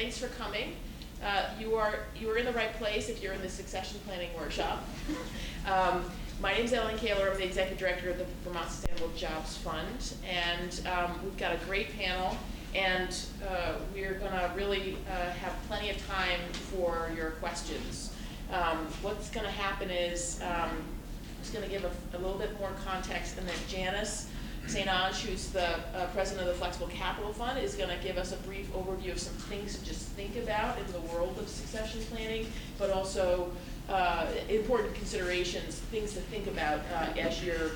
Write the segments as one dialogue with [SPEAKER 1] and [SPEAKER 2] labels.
[SPEAKER 1] thanks for coming. You are in the right place if you're in the succession planning workshop. My name is Kahler. I'm the executive director of the Vermont Sustainable Jobs Fund, and we've got a great panel, and we're going to really have plenty of time for your questions. What's going to happen is I'm just going to give a little bit more context, and then Janice St. Onge, who's the president of the Flexible Capital Fund, is going to give us a brief overview of some things to just think about in the world of succession planning, but also important considerations, things to think about as you're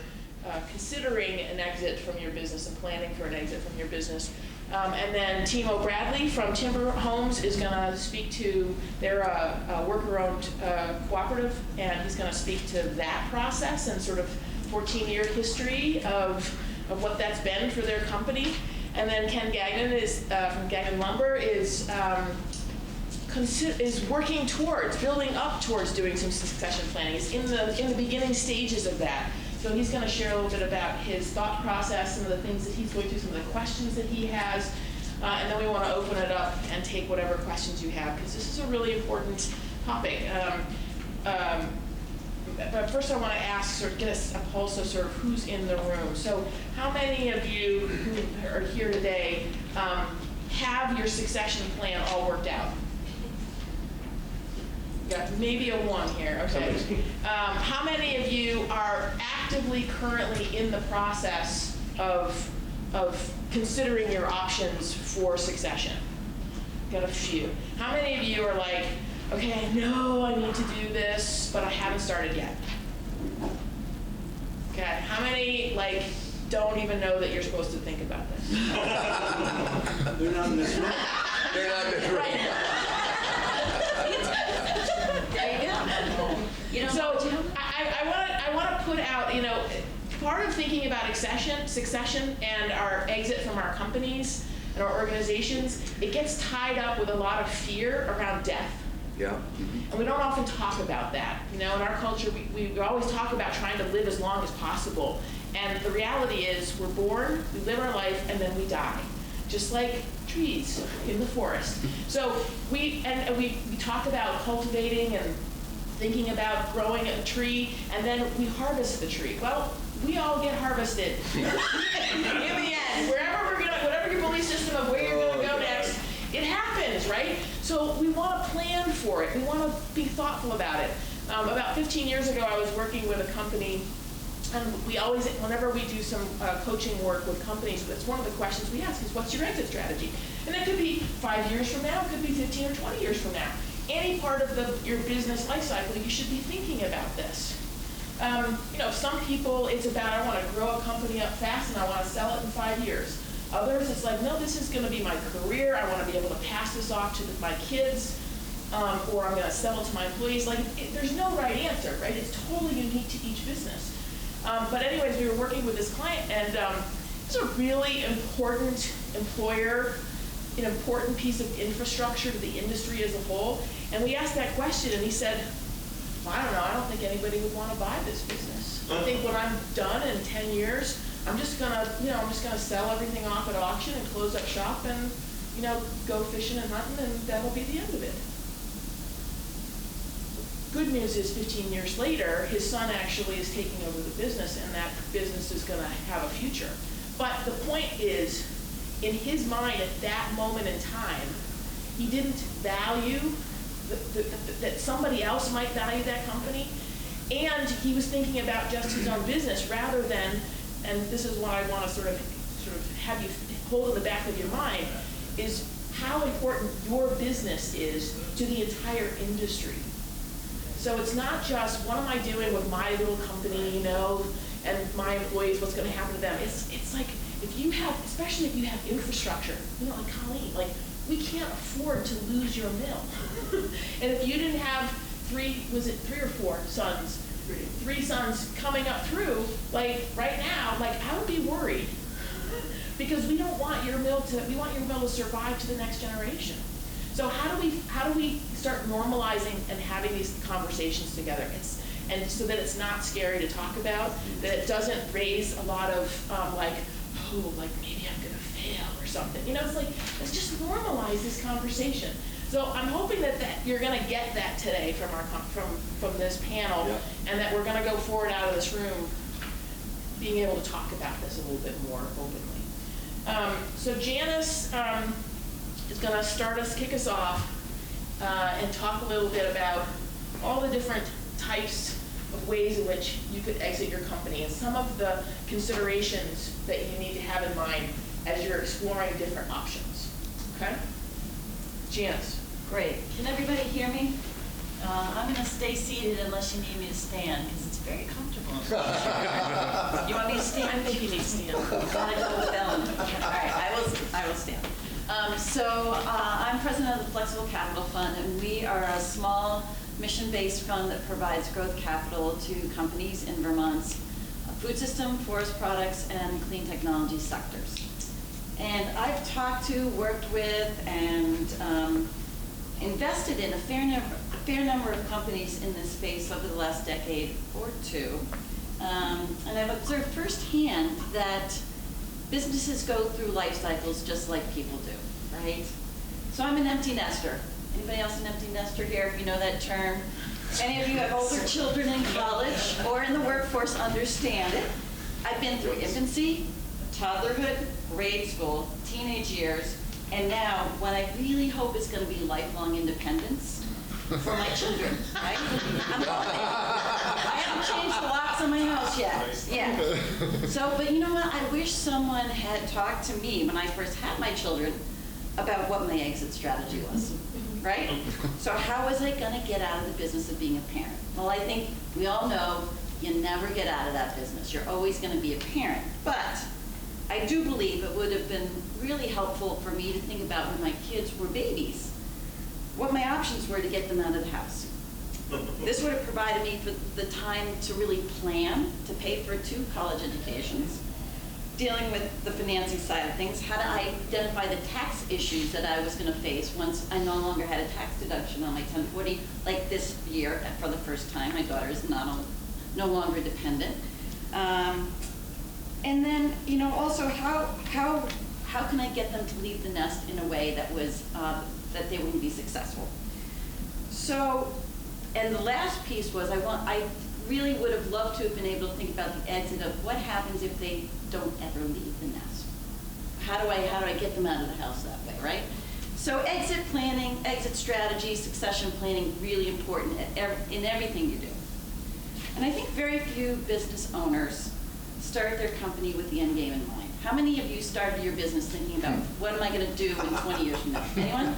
[SPEAKER 1] considering an exit from your business and planning for an exit from your business. And then Timo Bradley from Timberhomes is going to speak to their worker-owned cooperative, and he's going to speak to that process and sort of 14-year history of what that's been for their company. And then Ken Gagnon is from Gagnon Lumber is working towards building up towards doing some succession planning. He's in the beginning stages of that. So he's going to share a little bit about his thought process, some of the things that he's going through, some of the questions that he has, and then we want to open it up and take whatever questions you have, because this is a really important topic. But first I want to ask, sort of get a pulse of sort of who's in the room. So how many of you who are here today have your succession plan all worked out? Yeah, maybe a one here, okay. How many of you are actively currently in the process of considering your options for succession? Got a few. How many of you are like, okay, I know I need to do this, but I haven't started yet? Okay, how many don't even know that you're supposed to think about this?
[SPEAKER 2] They're not in this room.
[SPEAKER 3] They're not in this room.
[SPEAKER 1] There you go. So I want to put out, part of thinking about succession and our exit from our companies and our organizations, it gets tied up with a lot of fear around death.
[SPEAKER 3] Yeah.
[SPEAKER 1] And we don't often talk about that. In our culture, we always talk about trying to live as long as possible. And the reality is we're born, we live our life, and then we die. Just like trees in the forest. So we talk about cultivating and thinking about growing a tree, and then we harvest the tree. Well, we all get harvested. In the end, whatever your belief system of where you're going to go next, it happens, right? So we want to plan for it. We want to be thoughtful about it. About 15 years ago, I was working with a company, and we always, whenever we do some coaching work with companies, that's one of the questions we ask is, what's your exit strategy? And that could be 5 years from now, it could be 15 or 20 years from now. Any part of your business life cycle, you should be thinking about this. Some people, it's about, I want to grow a company up fast and I want to sell it in 5 years. Others, it's like, no, this is going to be my career. I want to be able to pass this off to my kids, or I'm going to sell it to my employees. There's no right answer, right? It's totally unique to each business. But anyways, we were working with this client, and it's a really important employer, an important piece of infrastructure to the industry as a whole. And we asked that question, and he said, well, I don't know, I don't think anybody would want to buy this business. I think when I'm done in 10 years, I'm just gonna sell everything off at auction and close up shop and, go fishing and hunting, and that'll be the end of it. Good news is 15 years later, his son actually is taking over the business, and that business is gonna have a future. But the point is, in his mind at that moment in time, he didn't value that somebody else might value that company, and he was thinking about just his own business rather than, and this is what I want to sort of have you hold in the back of your mind, is how important your business is to the entire industry. So it's not just, what am I doing with my little company, and my employees, what's going to happen to them. It's like, if you have, especially if you have infrastructure, like Colleen, we can't afford to lose your mill. And if you didn't have three or four sons, three sons coming up through, right now, I would be worried. Because we want your mill to survive to the next generation. So how do we start normalizing and having these conversations together? And so that it's not scary to talk about, that it doesn't raise a lot of maybe I'm gonna fail. tail or something. You know, it's like, let's just normalize this conversation. So I'm hoping that you're going to get that today from our from this panel,
[SPEAKER 2] Yeah.
[SPEAKER 1] and that we're going to go forward out of this room being able to talk about this a little bit more openly. So Janice is going to kick us off and talk a little bit about all the different types of ways in which you could exit your company and some of the considerations that you need to have in mind as you're exploring different options. Okay? Janice.
[SPEAKER 3] Great. Can everybody hear me? I'm going to stay seated unless you need me to stand, because it's very comfortable. You want me to stand?
[SPEAKER 1] I think you need to stand.
[SPEAKER 3] Gotta go with Ellen. All right, I will stand. I'm president of the Flexible Capital Fund, and we are a small mission-based fund that provides growth capital to companies in Vermont's food system, forest products, and clean technology sectors. And I've talked to, worked with, and invested in a fair number of companies in this space over the last decade or two. And I've observed firsthand that businesses go through life cycles just like people do, right? So I'm an empty nester. Anybody else an empty nester here, if you know that term? Any of you have older children in college or in the workforce understand it. I've been through infancy, toddlerhood, grade school, teenage years, and now what I really hope is going to be lifelong independence for my children, right? I'm hoping. I haven't changed the locks on my house yet. Yeah. So, but you know what? I wish someone had talked to me when I first had my children about what my exit strategy was, right? So how was I going to get out of the business of being a parent? Well, I think we all know you never get out of that business. You're always going to be a parent. But I do believe it would have been really helpful for me to think about when my kids were babies, what my options were to get them out of the house. This would have provided me for the time to really plan, to pay for 2 college educations, dealing with the financing side of things, how to identify the tax issues that I was going to face once I no longer had a tax deduction on my 1040, like this year for the first time. My daughter is no longer dependent. And then, you know, also how can I get them to leave the nest in a way that was that they wouldn't be successful? So, and the last piece was I really would have loved to have been able to think about the exit of what happens if they don't ever leave the nest. How do I get them out of the house that way, right? So exit planning, exit strategy, succession planning, really important in everything you do. And I think very few business owners start their company with the end game in mind. How many of you started your business thinking about what am I going to do in 20 years from now? Anyone?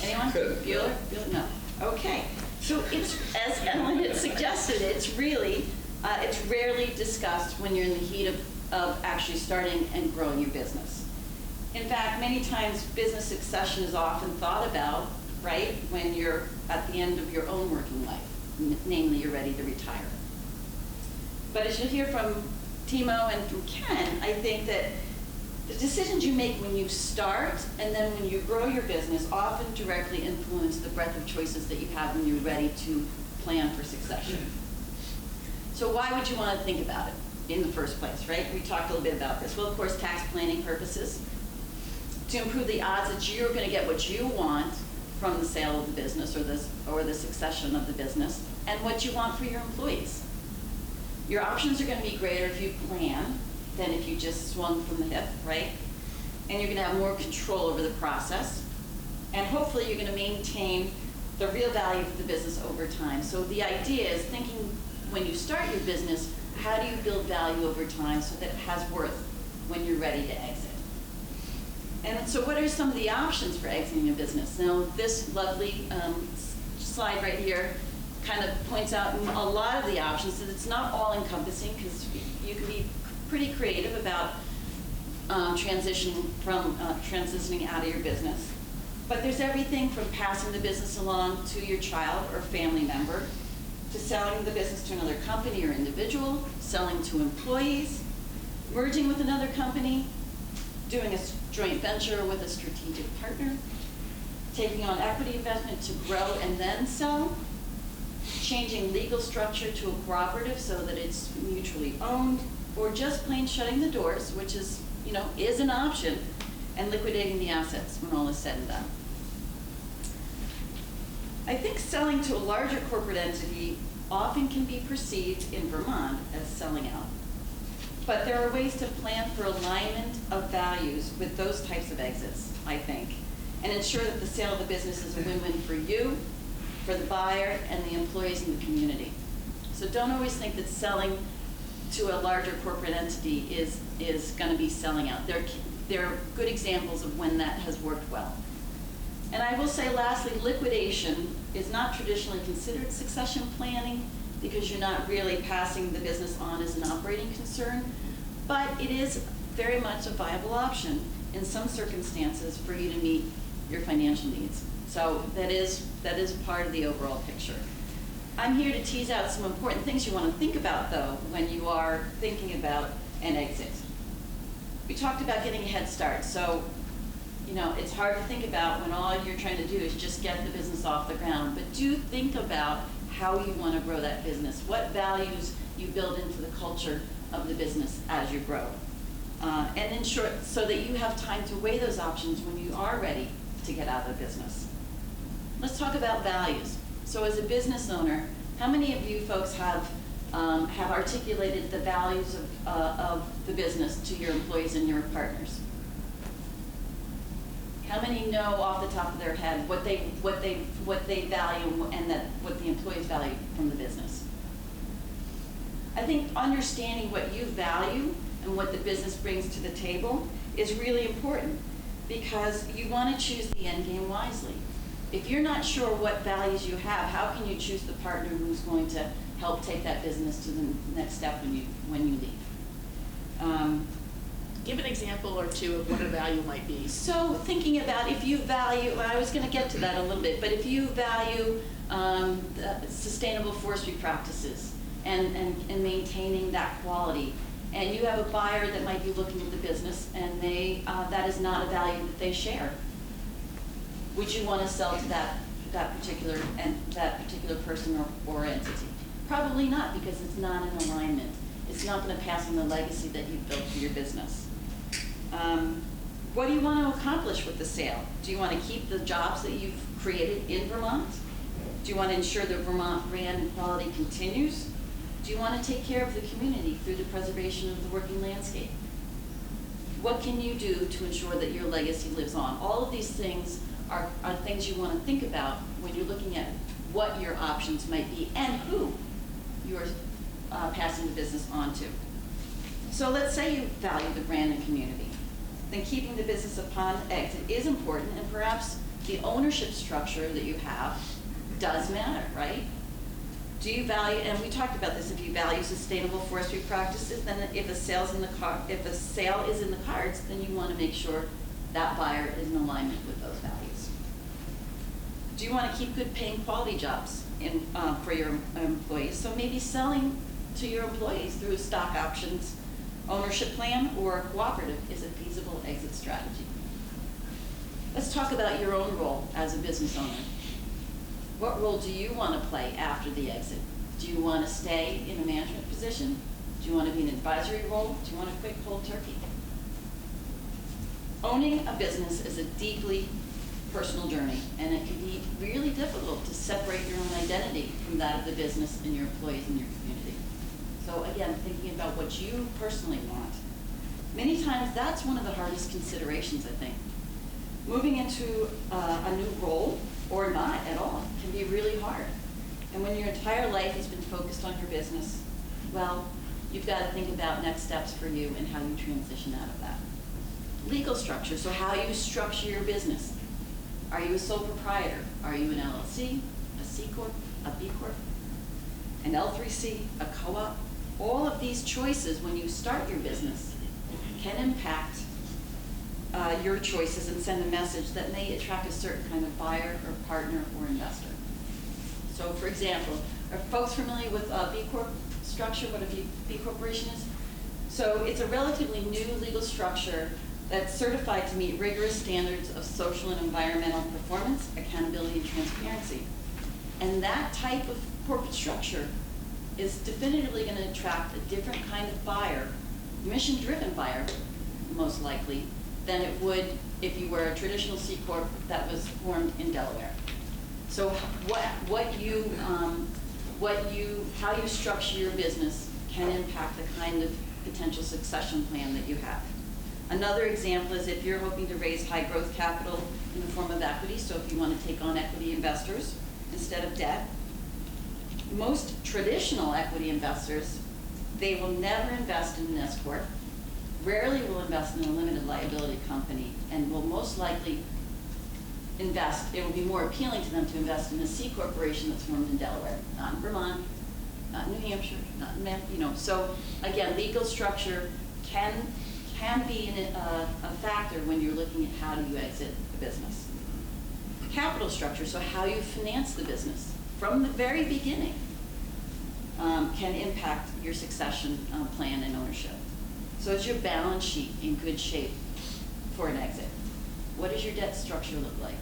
[SPEAKER 3] Anyone? Bueller? No. Okay. So it's, as Ellen had suggested, it's rarely discussed when you're in the heat of actually starting and growing your business. In fact, many times business succession is often thought about, right, when you're at the end of your own working life, namely you're ready to retire. But as you'll hear from Timo and from Ken, I think that the decisions you make when you start and then when you grow your business often directly influence the breadth of choices that you have when you're ready to plan for succession. So why would you want to think about it in the first place, right? We talked a little bit about this. Well, of course, tax planning purposes, to improve the odds that you're going to get what you want from the sale of the business or the succession of the business, and what you want for your employees. Your options are going to be greater if you plan than if you just swung from the hip, right? And you're going to have more control over the process. And hopefully you're going to maintain the real value for the business over time. So the idea is thinking when you start your business, how do you build value over time so that it has worth when you're ready to exit? And so what are some of the options for exiting a business? Now, this lovely slide right here kind of points out a lot of the options, that it's not all encompassing because you can be pretty creative about transitioning out of your business. But there's everything from passing the business along to your child or family member, to selling the business to another company or individual, selling to employees, merging with another company, doing a joint venture with a strategic partner, taking on equity investment to grow and then sell, changing legal structure to a cooperative so that it's mutually owned, or just plain shutting the doors, which is an option, and liquidating the assets when all is said and done. I think selling to a larger corporate entity often can be perceived in Vermont as selling out. But there are ways to plan for alignment of values with those types of exits, I think, and ensure that the sale of the business is a win-win for you, for the buyer, and the employees in the community. So don't always think that selling to a larger corporate entity is going to be selling out. There are good examples of when that has worked well. And I will say lastly, liquidation is not traditionally considered succession planning because you're not really passing the business on as an operating concern, but it is very much a viable option in some circumstances for you to meet your financial needs. So that is part of the overall picture. I'm here to tease out some important things you want to think about, though, when you are thinking about an exit. We talked about getting a head start. So, you know, it's hard to think about when all you're trying to do is just get the business off the ground. But do think about how you want to grow that business, what values you build into the culture of the business as you grow. And ensure so that you have time to weigh those options when you are ready to get out of the business. Let's talk about values. So as a business owner, how many of you folks have articulated the values of the business to your employees and your partners? How many know off the top of their head what they value and what the employees value from the business? I think understanding what you value and what the business brings to the table is really important because you want to choose the end game wisely. If you're not sure what values you have, how can you choose the partner who's going to help take that business to the next step when you leave?
[SPEAKER 1] Give an example or two of what a value might be.
[SPEAKER 3] So thinking about if you value, well, I was going to get to that a little bit, but if you value sustainable forestry practices and maintaining that quality, and you have a buyer that might be looking at the business and that is not a value that they share, would you want to sell to that particular person or entity? Probably not, because it's not in alignment. It's not going to pass on the legacy that you've built for your business. What do you want to accomplish with the sale? Do you want to keep the jobs that you've created in Vermont? Do you want to ensure that Vermont brand and quality continues? Do you want to take care of the community through the preservation of the working landscape? What can you do to ensure that your legacy lives on? All of these things are things you want to think about when you're looking at what your options might be and who you're passing the business on to. So let's say you value the brand and community. Then keeping the business upon exit is important, and perhaps the ownership structure that you have does matter, right? Do you value, and we talked about this, if you value sustainable forestry practices, then if a sale is in the cards, then you want to make sure that buyer is in alignment with those values. Do you want to keep good paying quality jobs for your employees? So maybe selling to your employees through stock options, ownership plan, or a cooperative is a feasible exit strategy. Let's talk about your own role as a business owner. What role do you want to play after the exit? Do you want to stay in a management position? Do you want to be in an advisory role? Do you want to quit cold turkey? Owning a business is a deeply personal journey, and it can be really difficult to separate your own identity from that of the business and your employees and your community. So again, thinking about what you personally want. Many times that's one of the hardest considerations, I think. Moving into a new role, or not at all, can be really hard. And when your entire life has been focused on your business, well, you've got to think about next steps for you and how you transition out of that. Legal structure, so how you structure your business. Are you a sole proprietor? Are you an LLC, a C Corp, a B Corp, an L3C, a co-op? All of these choices when you start your business can impact your choices and send a message that may attract a certain kind of buyer or partner or investor. So for example, are folks familiar with B Corp structure, what a B Corporation is? So it's a relatively new legal structure that's certified to meet rigorous standards of social and environmental performance, accountability, and transparency. And that type of corporate structure is definitively going to attract a different kind of buyer, mission-driven buyer, most likely, than it would if you were a traditional C Corp that was formed in Delaware. So how you structure your business can impact the kind of potential succession plan that you have. Another example is if you're hoping to raise high growth capital in the form of equity, so if you want to take on equity investors instead of debt, most traditional equity investors, they will never invest in an S Corp, rarely will invest in a limited liability company, and will most likely invest, it will be more appealing to them to invest in a C corporation that's formed in Delaware, not in Vermont, not in New Hampshire, not in Mass, So again, legal structure can be a factor when you're looking at how do you exit the business. Capital structure, so how you finance the business from the very beginning, can impact your succession plan and ownership. So is your balance sheet in good shape for an exit? What does your debt structure look like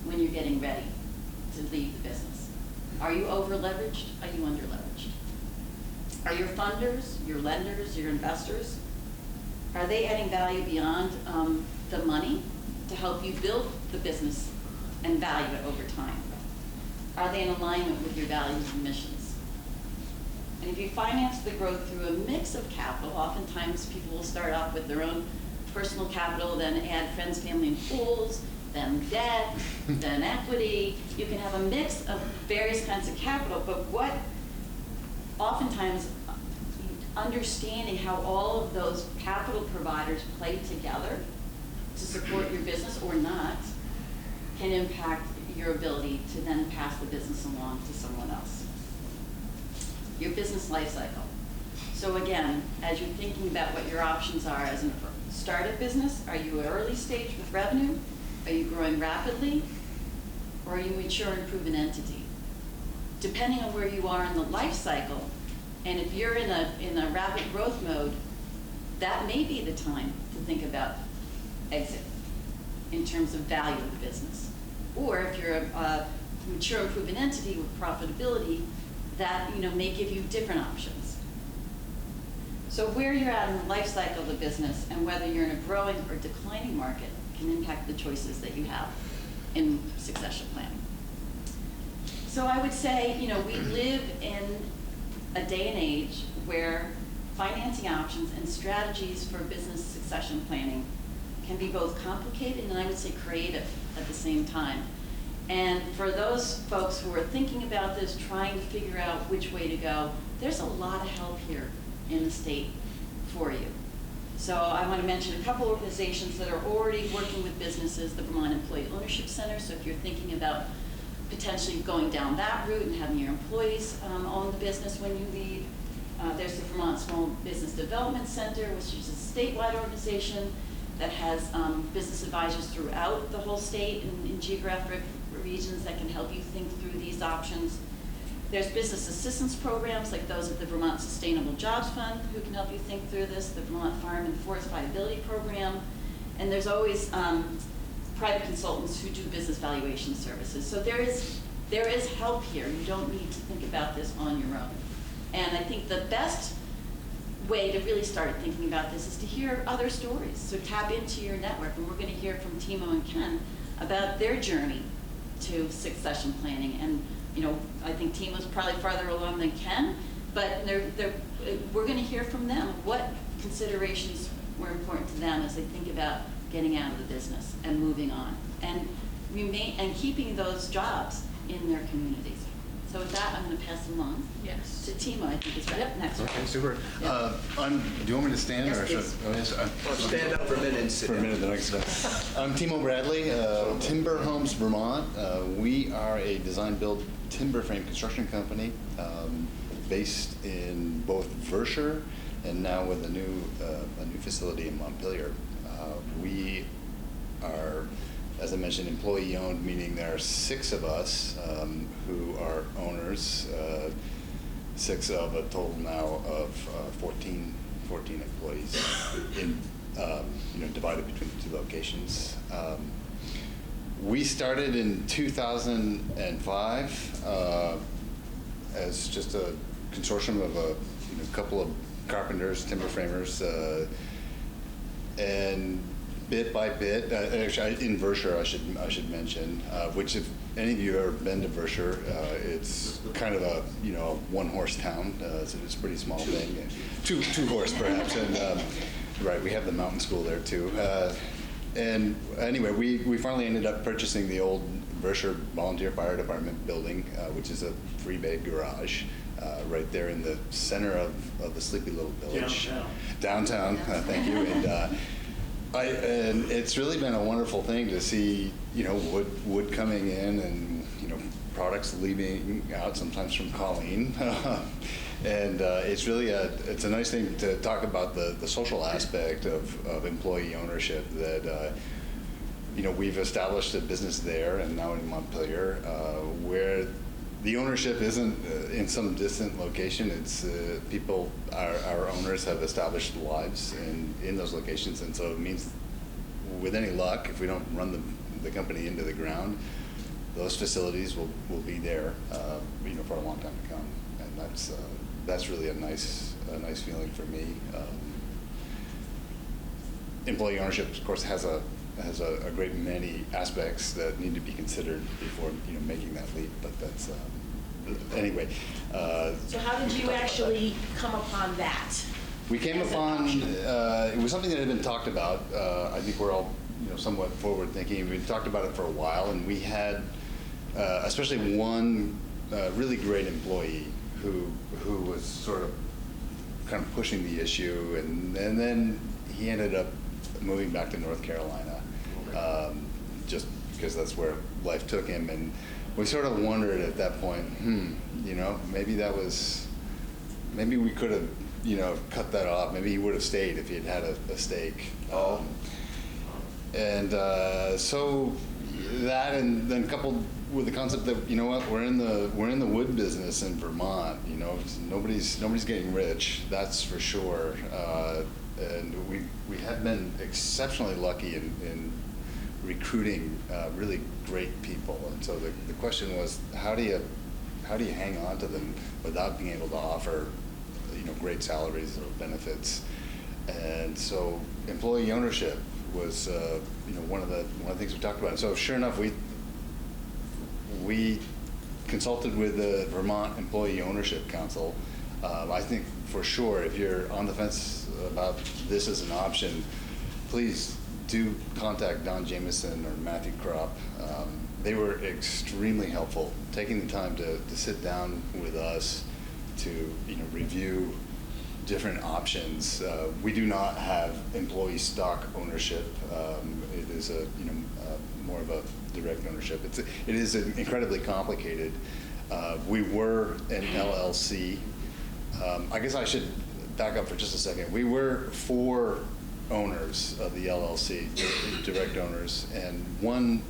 [SPEAKER 3] when you're getting ready to leave the business? Are you over leveraged? Are you under leveraged? Are your funders, your lenders, your investors, are they adding value beyond the money to help you build the business and value it over time? Are they in alignment with your values and missions? And if you finance the growth through a mix of capital, oftentimes people will start off with their own personal capital, then add friends, family, and fools, then debt, then equity. You can have a mix of various kinds of capital, but what oftentimes understanding how all of those capital providers play together to support your business or not can impact your ability to then pass the business along to someone else. Your business life cycle. So again, as you're thinking about what your options are as a startup business, are you at early stage with revenue? Are you growing rapidly? Or are you a mature and proven entity? Depending on where you are in the life cycle, and if you're in a rapid growth mode, that may be the time to think about exit in terms of value of the business. Or if you're a mature and proven entity with profitability, that may give you different options. So where you're at in the life cycle of the business and whether you're in a growing or declining market can impact the choices that you have in succession planning. So I would say, we live in a day and age where financing options and strategies for business succession planning can be both complicated and I would say creative at the same time. And for those folks who are thinking about this, trying to figure out which way to go, there's a lot of help here in the state for you. So I want to mention a couple organizations that are already working with businesses, the Vermont Employee Ownership Center. So if you're thinking about potentially going down that route and having your employees own the business when you leave, there's the Vermont Small Business Development Center, which is a statewide organization that has business advisors throughout the whole state and in geographic regions that can help you think through these options. There's business assistance programs like those at the Vermont Sustainable Jobs Fund who can help you think through this, the Vermont Farm and Forest Viability Program, and there's always private consultants who do business valuation services. So there is help here. You don't need to think about this on your own. And I think the best way to really start thinking about this is to hear other stories. So tap into your network, and we're going to hear from Timo and Ken about their journey to succession planning. And I think Timo's probably farther along than Ken, but we're going to hear from them what considerations were important to them as they think about getting out of the business and moving on, and keeping those jobs in their communities. So with that, I'm going to pass along
[SPEAKER 1] Yes.
[SPEAKER 3] to Timo, I think is right up next.
[SPEAKER 4] Okay, super.
[SPEAKER 3] Yeah.
[SPEAKER 4] Do you want me to stand?
[SPEAKER 3] Yes,
[SPEAKER 4] or should
[SPEAKER 3] please.
[SPEAKER 4] oh, yes,
[SPEAKER 2] Well, stand up for a minute and sit
[SPEAKER 4] For a
[SPEAKER 2] down.
[SPEAKER 4] minute, then I can sit. I'm Timo Bradley, Timberhomes, Vermont. We are a design-build timber frame construction company based in both Vershire and now with a new facility in Montpelier. We are, as I mentioned, employee-owned, meaning there are 6 of us who are owners, 6 of a total now of 14 employees, divided between the 2 locations. We started in 2005 as just a consortium of a couple of carpenters, timber framers, and bit by bit. Actually, in Vershire, I should mention, which if any of you have ever been to Vershire, it's kind of a one-horse town. So it's a pretty small thing, two horse perhaps, and right, we have the mountain school there too. And anyway, we finally ended up purchasing the old Vershire Volunteer Fire Department building, which is a 3-bay garage. Right there in the center of the sleepy little village. Downtown, thank you. And it's really been a wonderful thing to see, wood coming in and, products leaving out sometimes from Colleen. And it's really it's a nice thing to talk about the social aspect of employee ownership that, we've established a business there and now in Montpelier where the ownership isn't in some distant location. It's people, our owners have established lives in those locations, and so it means, with any luck, if we don't run the company into the ground, those facilities will be there, for a long time to come, and that's really a nice feeling for me. Employee ownership, of course, has a great many aspects that need to be considered before making that leap. But that's anyway.
[SPEAKER 1] So how did you actually come upon that?
[SPEAKER 4] We came upon it was something that had been talked about. I think we're all somewhat forward thinking. We talked about it for a while, and we had especially one really great employee who was sort of kind of pushing the issue, and then he ended up moving back to North Carolina, just because that's where life took him. And we sort of wondered at that point, maybe we could have, cut that off. Maybe he would have stayed if he had a stake. So that, and then coupled with the concept that, we're in the wood business in Vermont. Nobody's getting rich, that's for sure. And we have been exceptionally lucky in recruiting really great people. And so the question was, how do you hang on to them without being able to offer great salaries or benefits? And so employee ownership was one of the things we talked about. And so sure enough, we consulted with the Vermont Employee Ownership Council. I think for sure, if you're on the fence about this as an option, please do contact Don Jameson or Matthew Kropp. They were extremely helpful, taking the time to sit down with us to review different options. We do not have employee stock ownership. It is more of a direct ownership. It is incredibly complicated. We were an LLC. I guess I should back up for just a second. We were 4 owners of the LLC, direct owners, and one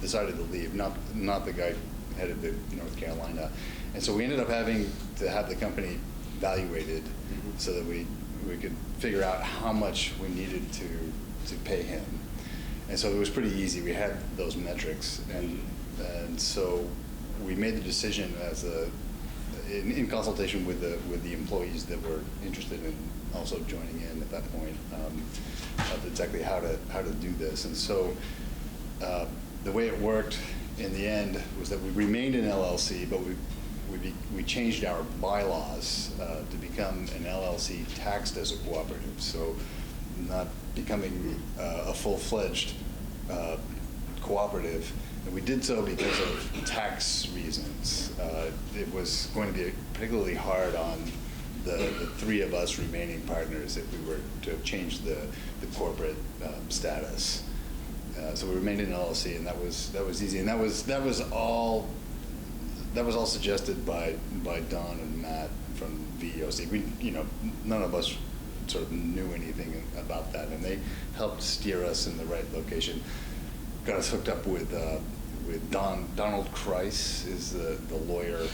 [SPEAKER 4] decided to leave, not the guy who headed to North Carolina. And so we ended up having to have the company evaluated so that we could figure out how much we needed to pay him. And so it was pretty easy. We had those metrics, and so we made the decision in consultation with the employees that were interested in also joining in at that point, of exactly how to do this. And so the way it worked in the end was that we remained an LLC, but we changed our bylaws to become an LLC taxed as a cooperative. So not becoming a full-fledged cooperative. And we did so because of tax reasons. It was going to be particularly hard on the 3 of us remaining partners if we were to change the corporate status. So we remained in LLC, and that was easy. And that was all suggested by Don and Matt from VEOC. None of us sort of knew anything about that, and they helped steer us in the right location. Got us hooked up with Donald Kreis is the lawyer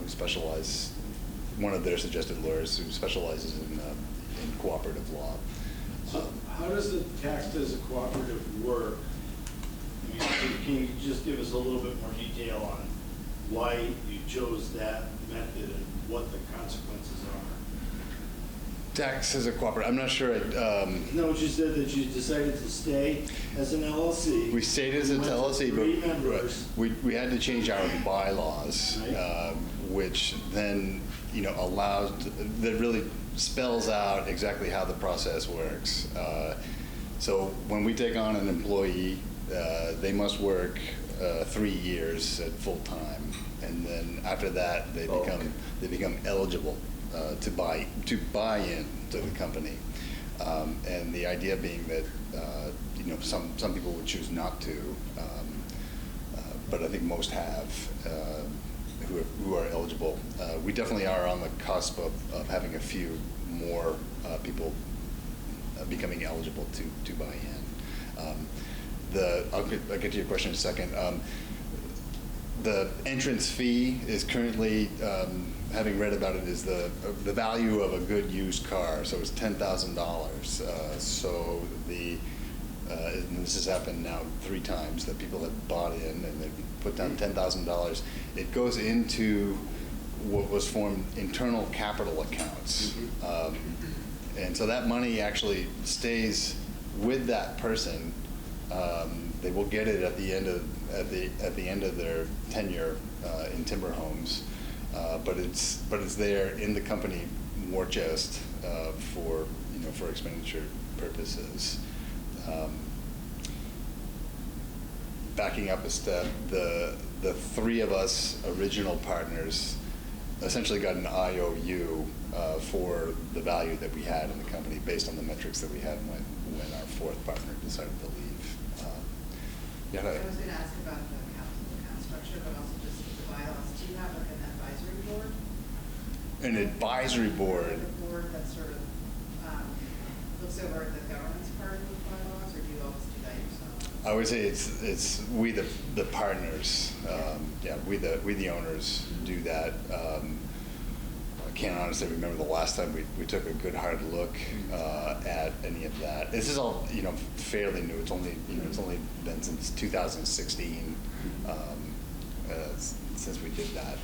[SPEAKER 4] who specializes, one of their suggested lawyers who specializes in cooperative law.
[SPEAKER 2] So how does the taxed as a cooperative work? Can you just give us a little bit more detail on why you chose that method and what the consequences are?
[SPEAKER 4] Tax as a cooperative, I'm not sure.
[SPEAKER 2] No, you said that you decided to stay as an LLC.
[SPEAKER 4] We stayed as a
[SPEAKER 2] Went to
[SPEAKER 4] LLC,
[SPEAKER 2] three members.
[SPEAKER 4] but we had to change our bylaws,
[SPEAKER 2] Right.
[SPEAKER 4] which then, allows, that really spells out exactly how the process works. So when we take on an employee, they must work 3 years at full time, and then after that, they become eligible to buy in to the company. And the idea being that some people would choose not to, but I think most have who are eligible. We definitely are on the cusp of having a few more people becoming eligible to buy in. I'll get to your question in a second. The entrance fee is currently, having read about it, is the value of a good used car. So it's $10,000. So and this has happened now 3 times that people have bought in and they've put down $10,000. It goes into what was formed internal capital accounts. And so that money actually stays with that person. They will get it at the end of their tenure in Timberhomes, but it's there in the company war chest for expenditure purposes. Backing up a step, the 3 of us original partners essentially got an IOU for the value that we had in the company based on the metrics that we had when our 4th partner decided to leave.
[SPEAKER 5] I was going to ask about the account structure, but also just the bylaws. Do you have like an advisory board?
[SPEAKER 4] An advisory board.
[SPEAKER 5] A board that sort of looks over the governance part of the bylaws, or do you always do that yourself?
[SPEAKER 4] I would say it's we the partners, we the owners do that. I can't honestly remember the last time we took a good hard look at any of that. This is all fairly new. It's only been since 2016 since we did that.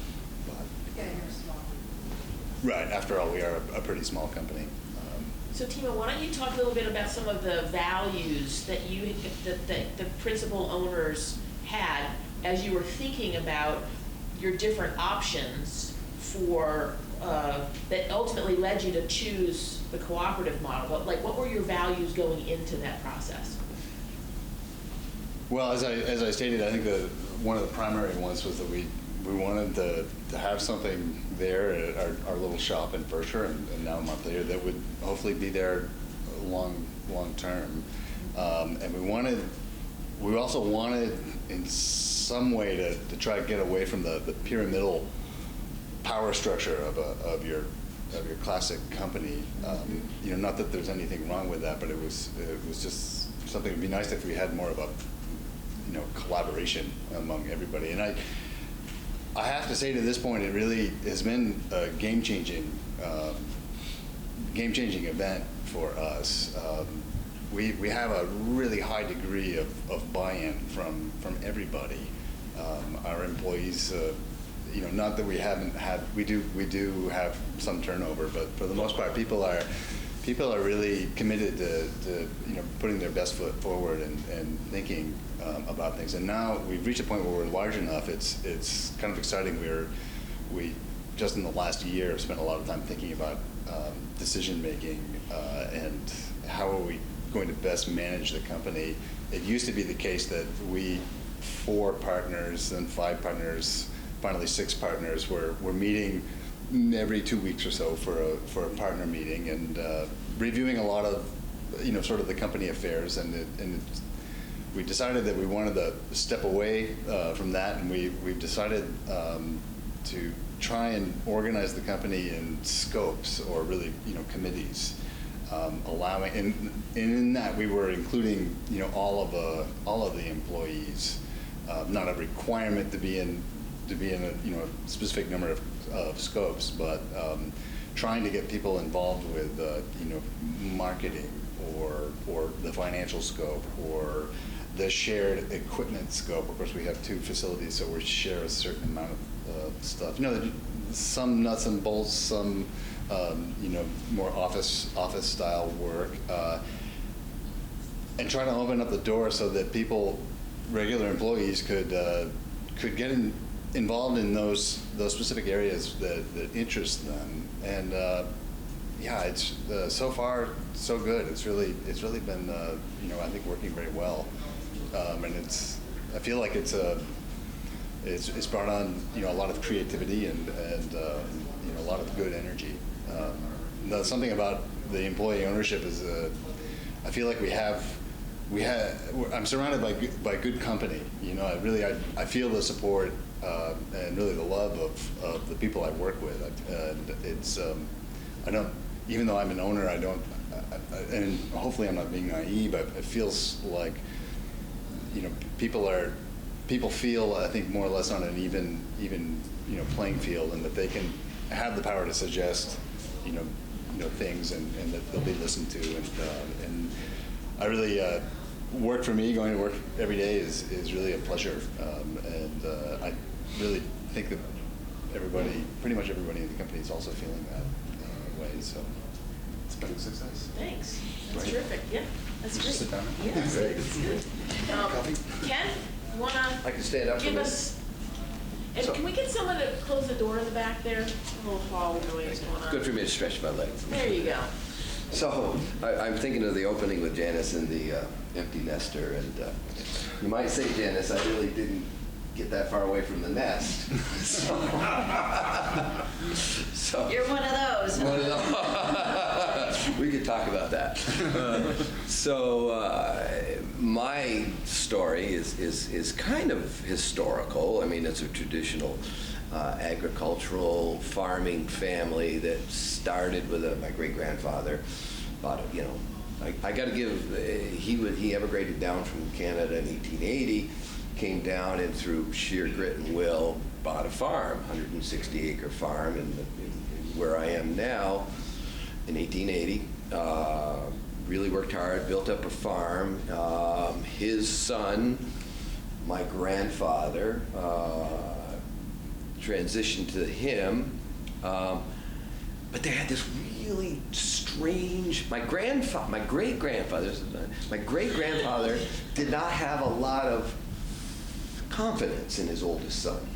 [SPEAKER 4] But,
[SPEAKER 5] Yeah, you're small.
[SPEAKER 4] right. After all, we are a pretty small company.
[SPEAKER 1] So Timo, why don't you talk a little bit about some of the values that the principal owners had as you were thinking about your different options for that ultimately led you to choose the cooperative model. But what were your values going into that process?
[SPEAKER 4] Well, as I stated, I think one of the primary ones was that we wanted to have something there at our little shop in Berkshire, and now a month later, that would hopefully be there long term. And we also wanted in some way to try to get away from the pyramidal power structure of your classic company. Not that there's anything wrong with that, but it was just something. It'd be nice if we had more of a collaboration among everybody. And I have to say, to this point, it really has been a game-changing event for us. We have a really high degree of buy-in from everybody. Our employees, not that we haven't had, we do have some turnover, but for the most part, people are really committed to putting their best foot forward and thinking about things. And now we've reached a point where we're large enough. It's kind of exciting. We just in the last year have spent a lot of time thinking about decision making and how are we going to best manage the company. It used to be the case that we 4 partners, then 5 partners, finally 6 partners were meeting every 2 weeks or so for a partner meeting and reviewing a lot of sort of the company affairs, and we decided that we wanted to step away from that, and we've decided to try and organize the company in scopes, or really committees, allowing, and in that we were including all of the employees, not a requirement to be in a specific number of scopes, but trying to get people involved with marketing or the financial scope or the shared equipment scope. Of course, we have 2 facilities, so we share a certain amount of stuff. Some nuts and bolts, some more office style work, and trying to open up the door so that regular employees could get involved in those specific areas that interest them. And it's so far so good. It's really been I think working very well, and I feel like it's brought on a lot of creativity and a lot of good energy. Something about the employee ownership is I feel like I'm surrounded by good company. I feel the support and really the love of the people I work with. And it's I don't, even though I'm an owner, and hopefully I'm not being naive, but it feels like people feel, I think, more or less on an even playing field, and that they can have the power to suggest things, and that they'll be listened to, and I really work for me. Going to work every day is really a pleasure, and I really think that pretty much everybody in the company is also feeling that way. So it's been a success.
[SPEAKER 1] Thanks. That's
[SPEAKER 4] Right.
[SPEAKER 1] terrific. Yeah, that's
[SPEAKER 4] You
[SPEAKER 1] great.
[SPEAKER 4] should sit down.
[SPEAKER 1] Yeah,
[SPEAKER 4] Great.
[SPEAKER 1] it's good.
[SPEAKER 4] Coffee?
[SPEAKER 1] Ken, you wanna
[SPEAKER 6] I can stand up for
[SPEAKER 1] give
[SPEAKER 6] this.
[SPEAKER 1] us? And
[SPEAKER 6] So-
[SPEAKER 1] can we get someone to close the door in the back there? A little hall noise going on.
[SPEAKER 6] Good for me to stretch my legs.
[SPEAKER 1] There you go.
[SPEAKER 6] So I'm thinking of the opening with Janice and the empty nester, and you might say, Janice, I really didn't get that far away from the nest. So
[SPEAKER 3] You're one of those.
[SPEAKER 6] One of those. We could talk about that. My story is kind of historical. I mean, it's a traditional agricultural farming family that started with my great-grandfather. I got to give, he emigrated down from Canada in 1880, came down, and through sheer grit and will bought a farm, 160-acre farm in where I am now in 1880. Really worked hard, built up a farm. His son, my grandfather, transitioned to him, but they had this really strange, my great-grandfather did not have a lot of confidence in his oldest son.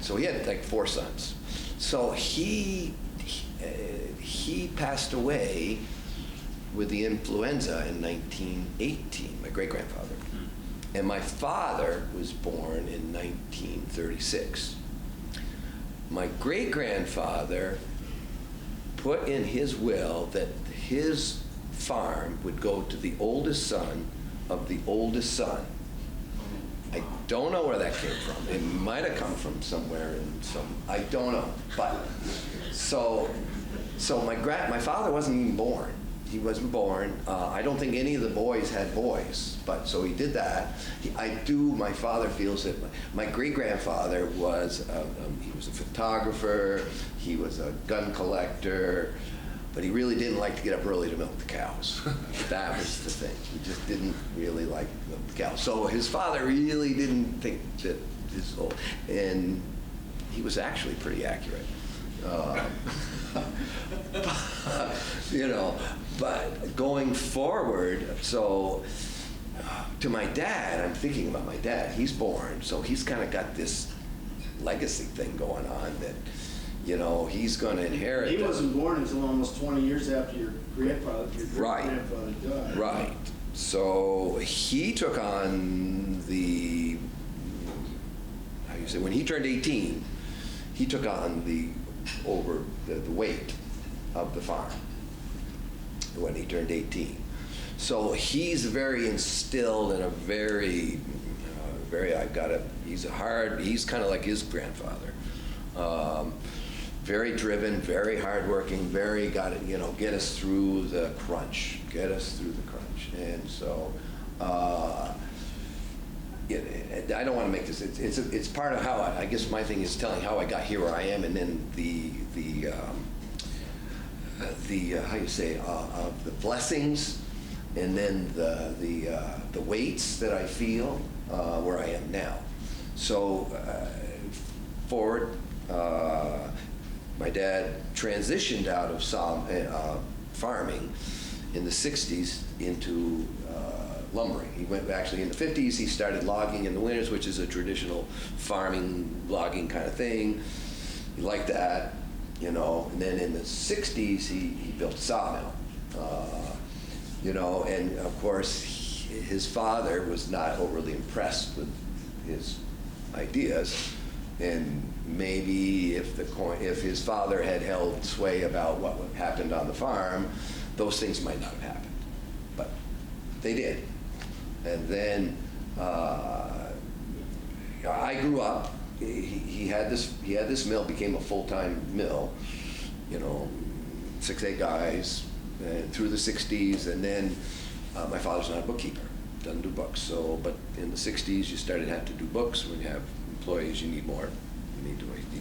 [SPEAKER 6] So he had like 4 sons. So he passed away with the influenza in 1918, my great-grandfather. And my father was born in 1936. My great-grandfather put in his will that his farm would go to the oldest son of the oldest son. I don't know where that came from. It might have come from somewhere I don't know. But so my father wasn't even born. He wasn't born. I don't think any of the boys had boys, but so he did that. My father feels that my great-grandfather was, he was a photographer, he was a gun collector, but he really didn't like to get up early to milk the cows. That was the thing. He just didn't really like to milk the cows. So his father really didn't think that and he was actually pretty accurate. But going forward, so to my dad, I'm thinking about my dad. He's born, so he's kind of got this legacy thing going on that, he's going to inherit.
[SPEAKER 2] He wasn't born until almost 20 years after your grandfather
[SPEAKER 6] Right.
[SPEAKER 2] died.
[SPEAKER 6] Right. So he took on when he turned 18, he took on the weight of the farm when he turned 18. So he's very instilled in a he's kind of like his grandfather. Very driven, very hardworking, get us through the crunch. And so, I don't want to make this, it's part of how I guess my thing is telling how I got here where I am, and then the how you say, the blessings, and then the weights that I feel where I am now. So forward, my dad transitioned out of farming in the 60s into lumbering. He went actually in the 50s, he started logging in the winters, which is a traditional farming, logging kind of thing. He liked that, you know, and then in the 60s, he built a sawmill, you know, and of course, his father was not overly impressed with his ideas, and maybe if his father had held sway about what happened on the farm, those things might not have happened, but they did. And then I grew up. He had this mill, became a full-time mill, you know, 6-8 guys, and through the 60s, and then my father's not a bookkeeper, doesn't do books. So, but in the 60s, you started to have to do books. When you have employees, you need more.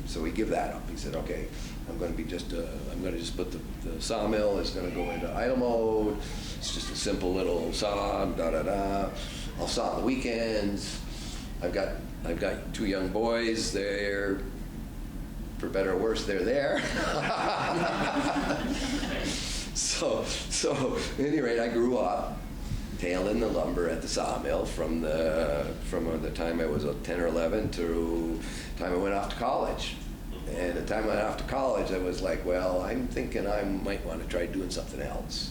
[SPEAKER 6] So he gave that up. He said, okay, I'm going to just put the sawmill is going to go into idle mode. It's just a simple little saw, I'll saw on the weekends. I've got 2 young boys. They're, for better or worse, they're there. So at any rate, I grew up tailing the lumber at the sawmill from the time I was 10 or 11 to the time I went off to college. And the time I went off to college, I was like, well, I'm thinking I might want to try doing something else,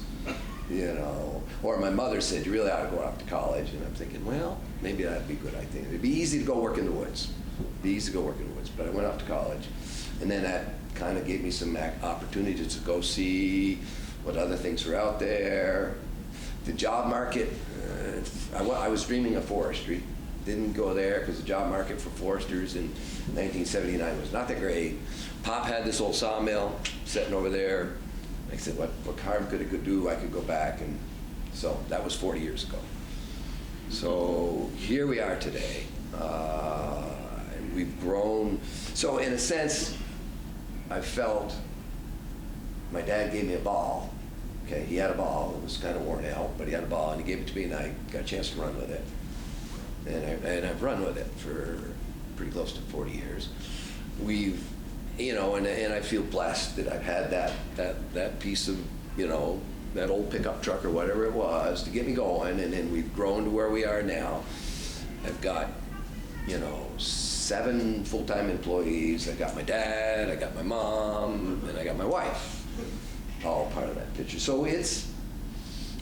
[SPEAKER 6] you know. Or my mother said, you really ought to go off to college. And I'm thinking, well, maybe that'd be good. I think it'd be easy to go work in the woods. But I went off to college. And then that kind of gave me some opportunities to go see what other things are out there. The job market, I was dreaming of forestry. Didn't go there because the job market for foresters in 1979 was not that great. Pop had this old sawmill sitting over there. I said, what harm could it do? I could go back. And so that was 40 years ago. So here we are today. And we've grown. So in a sense, I felt my dad gave me a ball. Okay, he had a ball. It was kind of worn out, but he had a ball, and he gave it to me, and I got a chance to run with it. And I've run with it for pretty close to 40 years. We've, you know, and I feel blessed that I've had that piece of, you know, that old pickup truck or whatever it was to get me going, and then we've grown to where we are now. I've got, you know, 7 full-time employees. I got my dad, I got my mom, and I got my wife. All part of that picture. So it's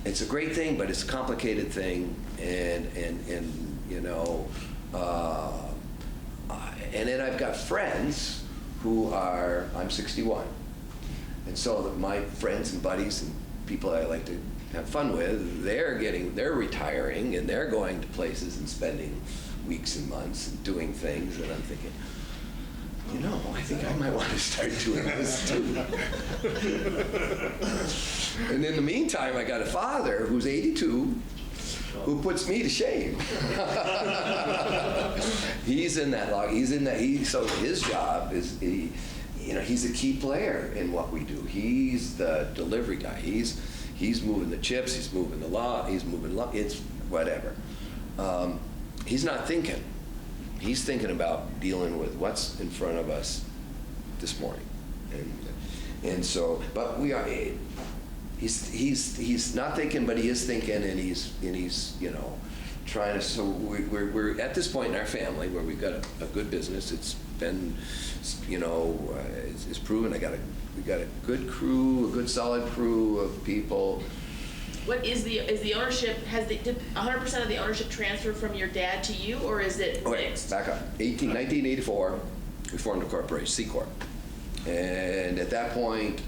[SPEAKER 6] a great thing, but it's a complicated thing, and you know, and then I've got friends who are, I'm 61, and so my friends and buddies and people I like to have fun with, they're retiring, and they're going to places and spending weeks and months and doing things, and I'm thinking, you know, I think I might want to start doing this too. And in the meantime, I got a father who's 82 who puts me to shame. He's in that log. So his job is, you know, he's a key player in what we do. He's the delivery guy. He's moving the chips. He's moving the log. It's whatever. He's not thinking. He's thinking about dealing with what's in front of us this morning, and so. But we are. He's not thinking, but he is thinking, and he's you know, trying to. So we're at this point in our family where we've got a good business. It's been, you know, it's proven. We got a good crew, a good solid crew of people.
[SPEAKER 1] What is the ownership, did 100% of the ownership transfer from your dad to you, or is it mixed?
[SPEAKER 6] Back up. 1984, we formed a corporation, C Corp. And at that point,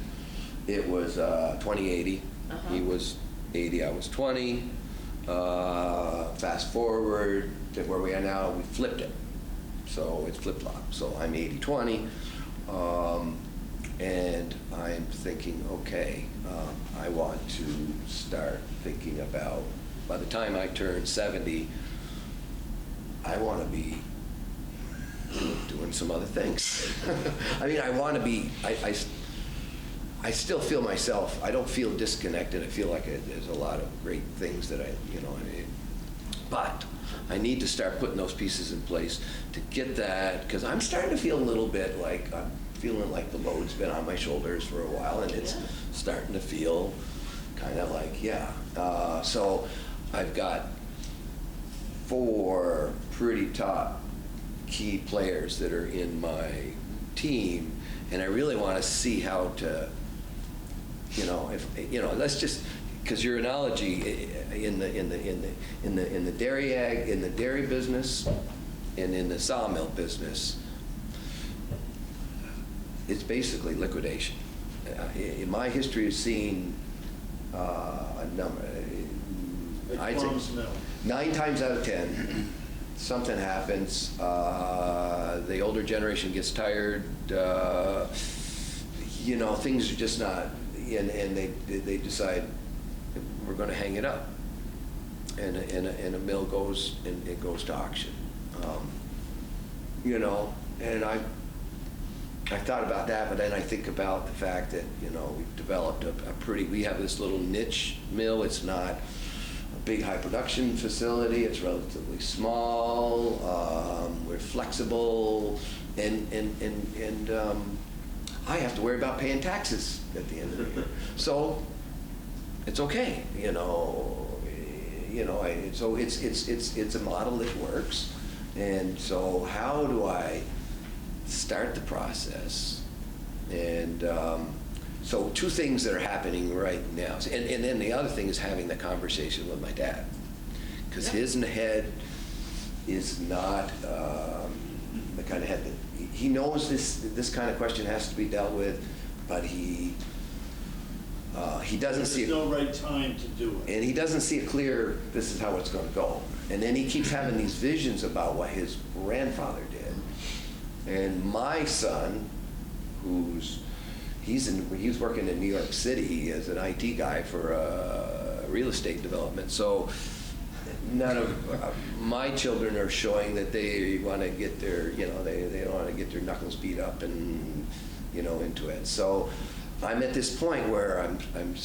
[SPEAKER 6] it was 2080. He was 80, I was 20. Fast forward to where we are now, we flipped it. So it's flip-flop. So I'm 80-20. And I'm thinking, okay, I want to start thinking about, by the time I turn 70, I want to be doing some other things. I mean, I want to be, I still feel myself, I don't feel disconnected. I feel like there's a lot of great things that you know, but I need to start putting those pieces in place to get that, because I'm starting to feel a little bit like feeling like the load's been on my shoulders for a while, and it's
[SPEAKER 1] Yeah.
[SPEAKER 6] starting to feel kind of like, yeah. So I've got 4 pretty top key players that are in my team, and I really want to see how to, let's just, because your analogy in the dairy business and in the sawmill business, it's basically liquidation. In my history of seeing a number, I'd say
[SPEAKER 2] Farms mill.
[SPEAKER 6] 9 times out of 10, something happens. The older generation gets tired. Things are just not, and they decide we're going to hang it up, and a mill goes and it goes to auction. And I thought about that, but then I think about the fact that, we've developed we have this little niche mill. It's not a big high production facility. It's relatively small. We're flexible, and I have to worry about paying taxes at the end of the year. So it's okay, so it's a model that works. And so how do I start the process? And so 2 things that are happening right now. And then the other thing is having the conversation with my dad, because his head is not the kind of head that he knows this kind of question has to be dealt with, but he doesn't see it.
[SPEAKER 2] There's no right time to do it.
[SPEAKER 6] And he doesn't see it clear, this is how it's going to go. And then he keeps having these visions about what his grandfather did. And my son, he's working in New York City as an IT guy for a real estate development. So none of my children are showing that they want to get their, they don't want to get their knuckles beat up and, into it. So I'm at this point where I'm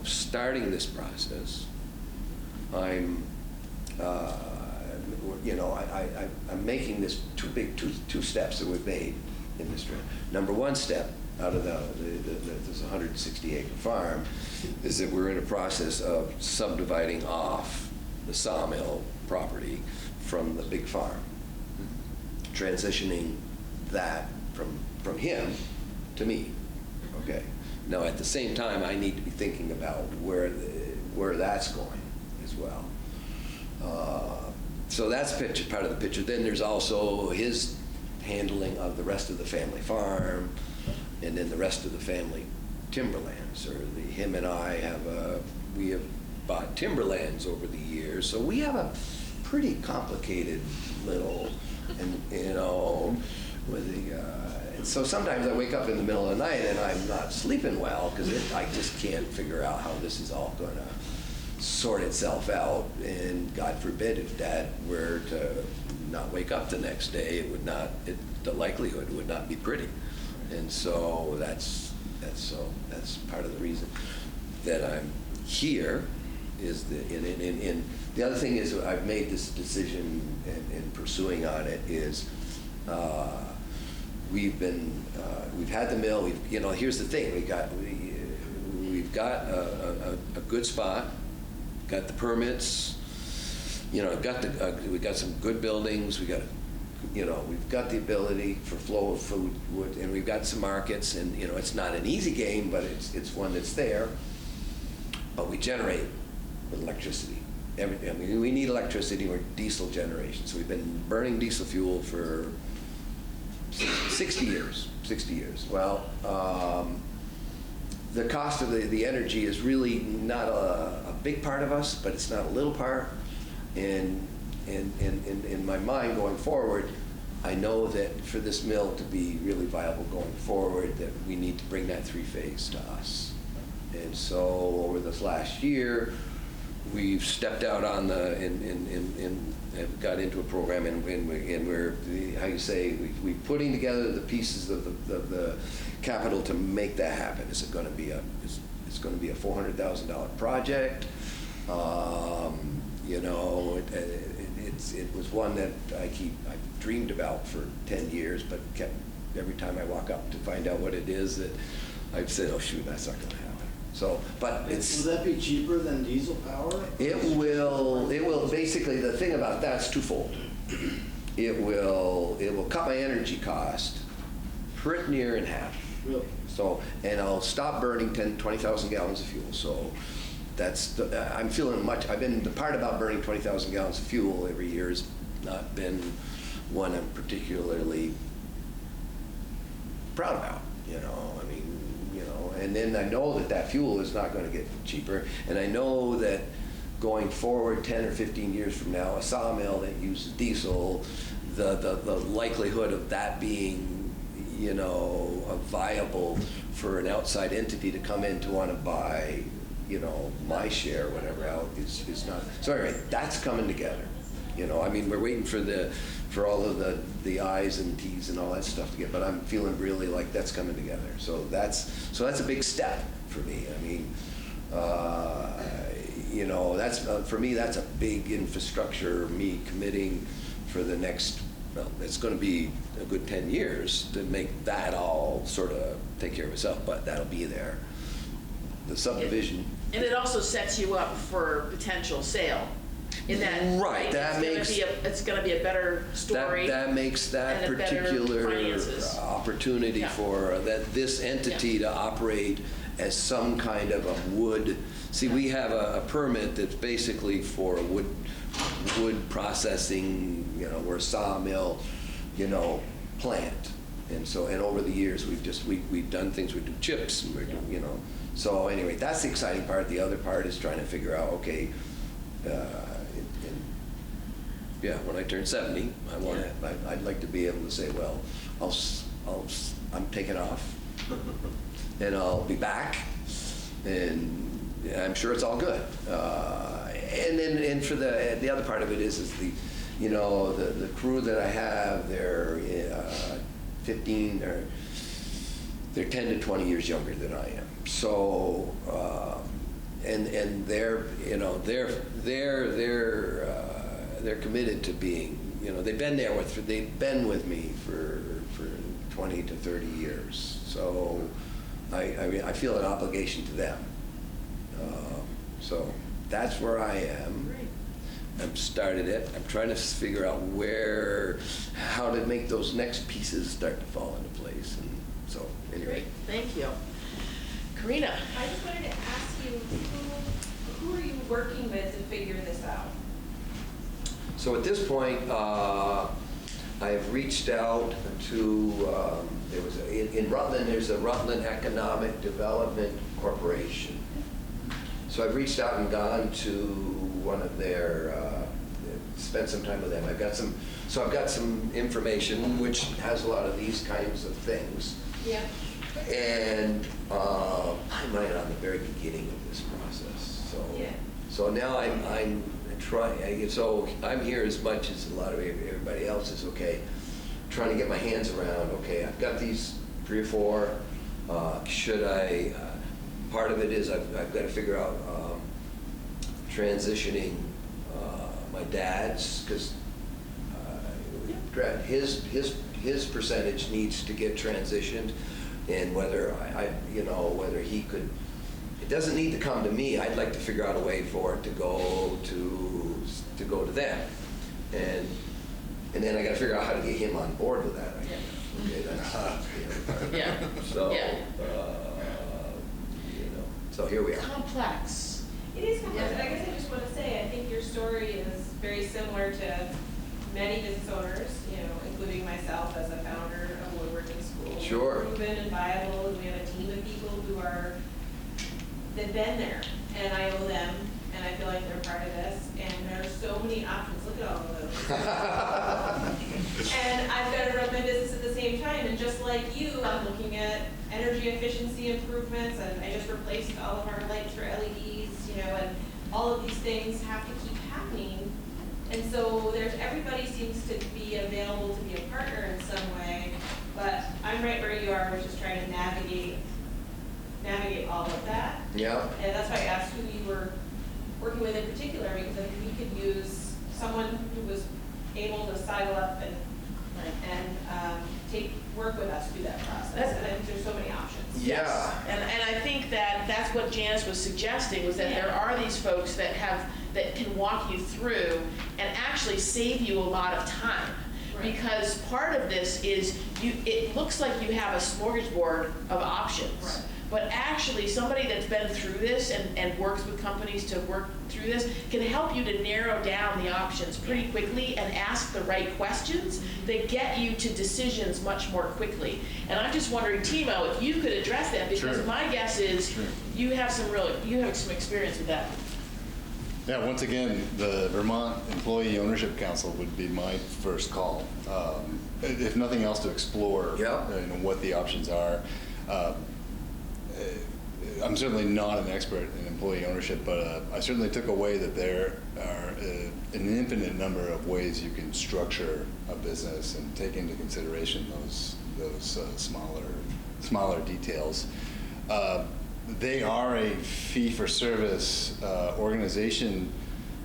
[SPEAKER 6] starting this process. I'm making this two steps that we've made in this trip. Number 1 step out of this 160-acre farm is that we're in a process of subdividing off the sawmill property from the big farm, transitioning that from him to me. Okay. Now, at the same time, I need to be thinking about where that's going as well. So that's part of the picture. Then there's also his handling of the rest of the family farm, and then the rest of the family timberlands. Him and I we have bought timberlands over the years, so we have a pretty complicated little, so sometimes I wake up in the middle of the night and I'm not sleeping well because I just can't figure out how this is all going to sort itself out. And God forbid if Dad were to not wake up the next day, the likelihood would not be pretty. And so that's part of the reason that I'm here. And the other thing is I've made this decision and pursuing on it is we've had the mill. Here's the thing: we've got a good spot, got the permits. We got some good buildings. We've got the ability for flow of food, wood, and we've got some markets. And it's not an easy game, but it's one that's there. But we generate with electricity. We need electricity. We're diesel generation, so we've been burning diesel fuel for 60 years. 60 years. Well, the cost of the energy is really not a big part of us, but it's not a little part. And in my mind going forward, I know that for this mill to be really viable going forward, that we need to bring that 3-phase to us. And so over this last year, we've stepped out on and have got into a program, and we're we're putting together the pieces of the capital to make that happen. Is it going to be it's going to be a $400,000 project? It was one that I've dreamed about for 10 years, but kept every time I walk up to find out what it is, that I've said, oh shoot, that's not gonna happen. So, but it's.
[SPEAKER 2] Will that be cheaper than diesel power?
[SPEAKER 6] It will, basically, the thing about that's twofold. It will cut my energy cost pretty near in half.
[SPEAKER 2] Really?
[SPEAKER 6] So, and I'll stop burning 20,000 gallons of fuel. So that's, I'm feeling much, the part about burning 20,000 gallons of fuel every year has not been one I'm particularly proud about, you know, I mean, you know, and then I know that fuel is not going to get cheaper, and I know that going forward 10 or 15 years from now, a sawmill that uses diesel, the likelihood of that being, you know, viable for an outside entity to come in to want to buy, you know, my share, whatever else, is not. So anyway, that's coming together. You know, I mean, we're waiting for all of the I's and T's and all that stuff to get, but I'm feeling really like that's coming together. So that's a big step for me. I mean, you know, that's for me, that's a big infrastructure, me committing for the next, well, it's going to be a good 10 years to make that all sort of take care of itself, but that'll be there. The subdivision.
[SPEAKER 1] And it also sets you up for potential sale. In that,
[SPEAKER 6] right, that makes
[SPEAKER 1] it's going to be a better story.
[SPEAKER 6] That makes that particular opportunity for this entity to operate as some kind of a wood. See, we have a permit that's basically for wood processing. You know, we're a sawmill, you know, plant, and over the years we've done things. We do chips, and we're doing, you know. So anyway, that's the exciting part. The other part is trying to figure out, okay. Yeah, when I turn 70, I'd like to be able to say, well, I'm taking off, and I'll be back, and I'm sure it's all good. And for the other part of it is the, you know, the crew that I have, they're 15 or they're 10 to 20 years younger than I am. So and they're, you know, they're committed to being, you know, they've been with me for 20 to 30 years. So I mean, I feel an obligation to them. So that's where I am.
[SPEAKER 1] Great.
[SPEAKER 6] I've started it. I'm trying to figure out how to make those next pieces start to fall into place. And so anyway.
[SPEAKER 1] Great. Thank you. Karina.
[SPEAKER 7] I just wanted to ask you, who are you working with to figure this out?
[SPEAKER 6] So at this point, I have reached out to, in Rutland, there's a Rutland Economic Development Corporation. So I've reached out and gone to one of their, spent some time with them. I've got some information which has a lot of these kinds of things.
[SPEAKER 7] Yeah.
[SPEAKER 6] And I'm right on the very beginning of this process. So,
[SPEAKER 7] yeah.
[SPEAKER 6] So now I'm trying. So I'm here as much as a lot of everybody else is. Okay, trying to get my hands around. Okay, I've got these 3 or 4. Should I? Part of it is I've got to figure out transitioning my dad's, because his percentage needs to get transitioned, and whether whether he could. It doesn't need to come to me. I'd like to figure out a way for it to go to them, and then I got to figure out how to get him on board with that. Okay, that's
[SPEAKER 1] Yeah.
[SPEAKER 6] So
[SPEAKER 1] Yeah.
[SPEAKER 6] So here we are.
[SPEAKER 1] Complex.
[SPEAKER 7] It is complex,
[SPEAKER 1] Yeah.
[SPEAKER 7] and I guess I just want to say, I think your story is very similar to many business owners, you know, including myself as a founder of woodworking school.
[SPEAKER 6] Sure.
[SPEAKER 7] Proven and viable, and we have a team of people they've been there, and I owe them, and I feel like they're part of this, and there are so many options. Look at all of those. And I've got to run my business at the same time, and just like you, I'm looking at energy efficiency improvements, and I just replaced all of our lights for LEDs, you know, and all of these things have to keep happening. And so everybody seems to be available to be a partner in some way, but I'm right where you are, which is trying to navigate all of that.
[SPEAKER 6] Yeah.
[SPEAKER 7] And that's why I asked who you were working with in particular, because I think we could use someone who was able to sidle up and work with us through that process, and there's so many options.
[SPEAKER 6] Yeah.
[SPEAKER 1] And I think that that's what Janice was suggesting, was that there are these folks that can walk you through and actually save you a lot of time.
[SPEAKER 7] Right.
[SPEAKER 1] Because part of this is, it looks like you have a smorgasbord of options.
[SPEAKER 7] Right.
[SPEAKER 1] But actually, somebody that's been through this and works with companies to work through this can help you to narrow down the options pretty quickly and ask the right questions that get you to decisions much more quickly. And I'm just wondering, Timo, if you could address that, because
[SPEAKER 4] Sure.
[SPEAKER 1] my guess is
[SPEAKER 4] Sure.
[SPEAKER 1] you have some experience with that.
[SPEAKER 4] Yeah, once again, the Vermont Employee Ownership Council would be my first call. If nothing else, to explore
[SPEAKER 6] Yeah.
[SPEAKER 4] what the options are. I'm certainly not an expert in employee ownership, but I certainly took away that there are an infinite number of ways you can structure a business and take into consideration those smaller details. They are a fee-for-service organization,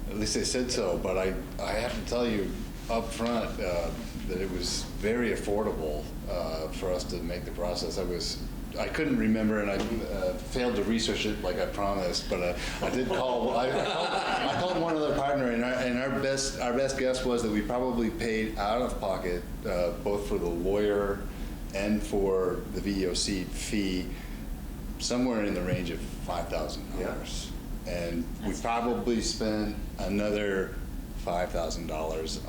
[SPEAKER 4] at least they said so, but I have to tell you up front that it was very affordable for us to make the process. I couldn't remember, and I failed to research it like I promised, but I did call. I called one other partner, and our best guess was that we probably paid out of pocket, both for the lawyer and for the VOC fee, somewhere in the range of $5,000. And we probably spent another $5,000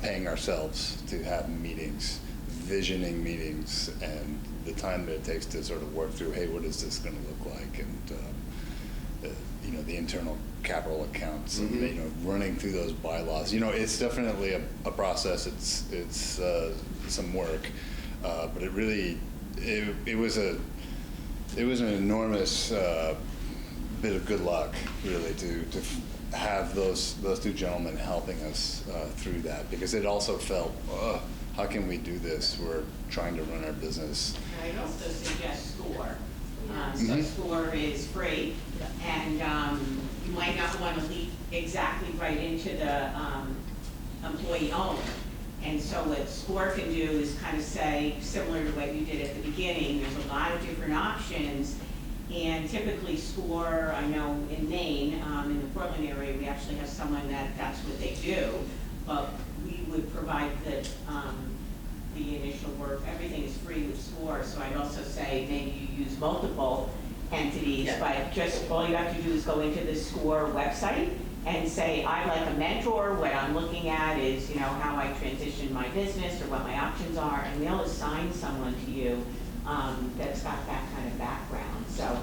[SPEAKER 4] paying ourselves to have meetings, visioning meetings, and the time that it takes to sort of work through, hey, what is this going to look like, and the internal capital accounts, and, running through those bylaws. It's definitely a process. It's some work, but it really it was an enormous bit of good luck, really, to have those two gentlemen helping us through that, because it also felt, how can we do this? We're trying to run our business.
[SPEAKER 8] I'd also suggest SCORE. So SCORE is free, and you might not want to leap exactly right into the employee owner. And so what SCORE can do is kind of say, similar to what you did at the beginning, there's a lot of different options. And typically SCORE, I know in Maine, in the Portland area, we actually have someone that's what they do. But we would provide the initial work. Everything is free with SCORE, so I'd also say maybe you use multiple entities, but just all you have to do is go into the SCORE website and say, I'd like a mentor. What I'm looking at is, how I transition my business or what my options are, and they'll assign someone to you that's got that kind of background. So,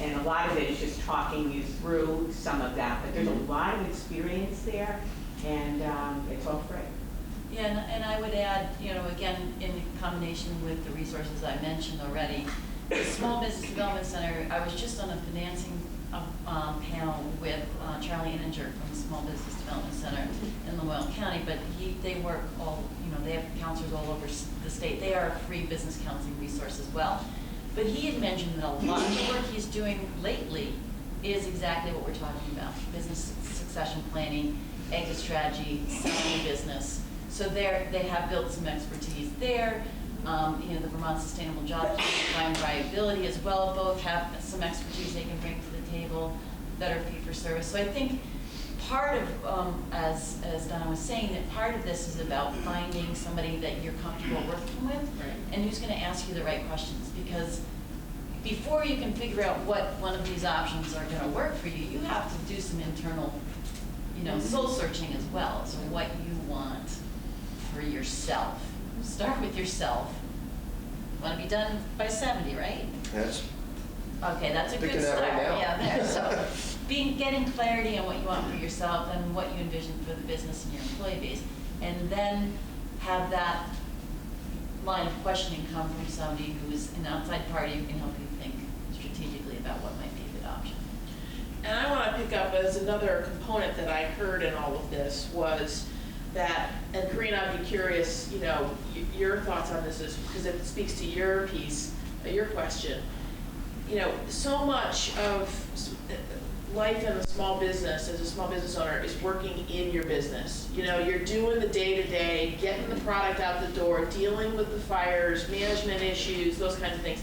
[SPEAKER 8] and a lot of it is just talking you through some of that, but there's a lot of experience there, and it's all free.
[SPEAKER 3] Yeah, and I would add, again, in combination with the resources I mentioned already, the Small Business Development Center, I was just on a financing panel with Charlie Inninger from the Small Business Development Center in Loyola County, but they work they have counselors all over the state. They are a free business counseling resource as well. But he had mentioned that a lot of the work he's doing lately is exactly what we're talking about: business succession planning, exit strategy, selling business. So they have built some expertise there. The Vermont Sustainable Jobs Plan Viability as well, both have some expertise they can bring to the table that are fee for service. So I think part of, as Donna was saying, that part of this is about finding somebody that you're comfortable working with, and who's going to ask you the right questions. Because before you can figure out what one of these options are going to work for you, you have to do some internal, soul searching as well. So what you want for yourself. Start with yourself. You want to be done by 70, right?
[SPEAKER 6] Yes.
[SPEAKER 3] Okay, that's a good
[SPEAKER 6] Picking that
[SPEAKER 3] start.
[SPEAKER 6] right now.
[SPEAKER 3] Yeah, there. So getting clarity on what you want for yourself and what you envision for the business and your employee base, and then have that line of questioning come from somebody who is an outside party who can help you think strategically about what might be a good option.
[SPEAKER 1] And I want to pick up as another component that I heard in all of this was that, and Karina, I'd be curious, your thoughts on this, is because it speaks to your piece, your question. So much of life in a small business, as a small business owner, is working in your business. You know, you're doing the day-to-day, getting the product out the door, dealing with the fires, management issues, those kinds of things.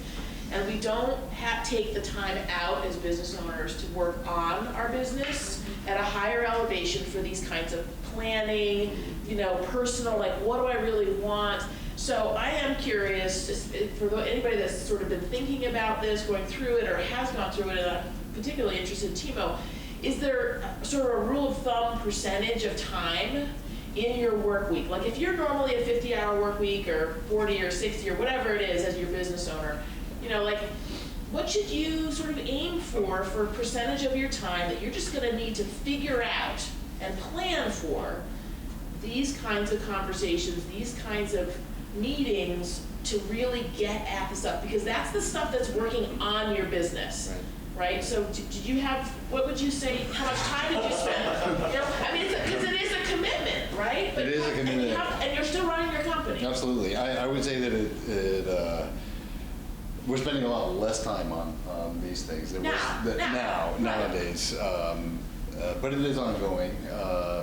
[SPEAKER 1] And we don't take the time out as business owners to work on our business at a higher elevation for these kinds of planning, you know, personal, like, what do I really want? So I am curious, for anybody that's sort of been thinking about this, going through it, or has gone through it, and I'm particularly interested in Timo, is there sort of a rule of thumb percentage of time in your work week? Like if you're normally a 50-hour work week, or 40 or 60 or whatever it is as your business owner, you know, like, what should you sort of aim for a percentage of your time that you're just going to need to figure out and plan for these kinds of conversations, these kinds of meetings to really get at the stuff? Because that's the stuff that's working on your business. Right? So did you have, what would you say, how much time did you spend? You know, I mean, because it is a commitment, right?
[SPEAKER 4] It is a commitment.
[SPEAKER 1] And you're still running your company.
[SPEAKER 4] Absolutely. I would say that we're spending a lot less time on these things. Nowadays. But it is ongoing,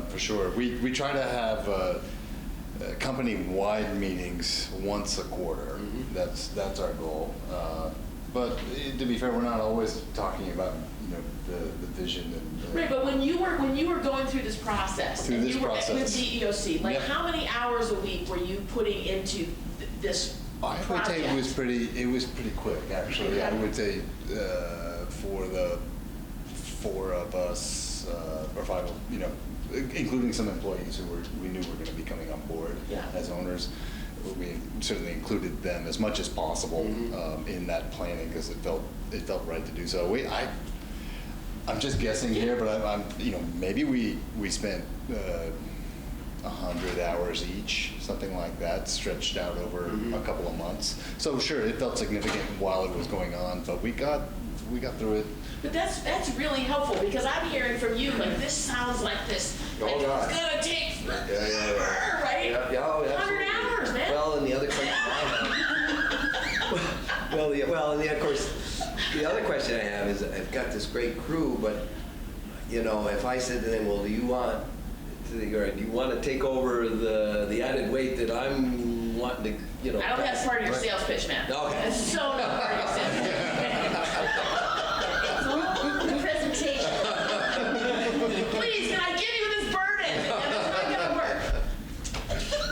[SPEAKER 4] for sure. We try to have company-wide meetings once a quarter.
[SPEAKER 6] Mm-hmm.
[SPEAKER 4] That's our goal. But to be fair, we're not always talking about, you know, the vision and
[SPEAKER 1] right. But when you were going through this process,
[SPEAKER 4] with
[SPEAKER 1] DEOC, like,
[SPEAKER 4] yep.
[SPEAKER 1] how many hours a week were you putting into this project?
[SPEAKER 4] I would say it was pretty quick, actually.
[SPEAKER 1] Okay.
[SPEAKER 4] I would say for the 4 of us, or 5, you know, including some employees who we knew were going to be coming on board as owners. We certainly included them as much as possible in that planning, because it felt right to do so. I'm just guessing here, but I'm you know, maybe we spent 100 hours each, something like that, stretched out over a couple of months. So sure, it felt significant while it was going on, but we got through it.
[SPEAKER 1] But that's really helpful, because I'm hearing from you, like, this sounds like this, like, it's gonna take forever, right?
[SPEAKER 6] Yeah,
[SPEAKER 1] 100 hours, man.
[SPEAKER 6] Well, and the other question I have, and of course, the other question I have is, I've got this great crew, but, you know, if I said to them, well, do you want to take over the added weight that I'm wanting to, you know?
[SPEAKER 1] I don't think that's part of your sales pitch, man.
[SPEAKER 6] Okay.
[SPEAKER 1] That's so not part of your sales pitch.
[SPEAKER 3] Presentation.
[SPEAKER 1] Please, can I give you this burden? And it's not gonna work.
[SPEAKER 7] So,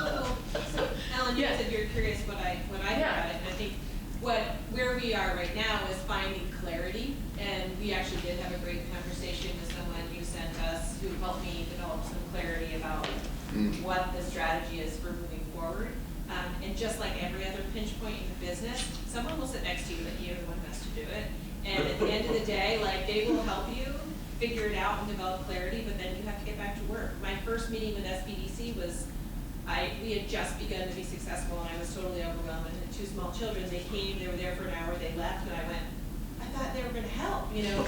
[SPEAKER 7] Ellen, you said you're curious what I think about it, and I think where we are right now is finding clarity, and we actually did have a great conversation with someone you sent us who helped me develop some clarity about what the strategy is for moving forward. And just like every other pinch point in the business, someone will sit next to you, but you're the one who has to do it. And at the end of the day, like, they will help you figure it out and develop clarity, but then you have to get back to work. My first meeting with SBDC was, we had just begun to be successful, and I was totally overwhelmed. And the 2 small children, they came, they were there for an hour, they left, and I went, I thought they were going to help, you know.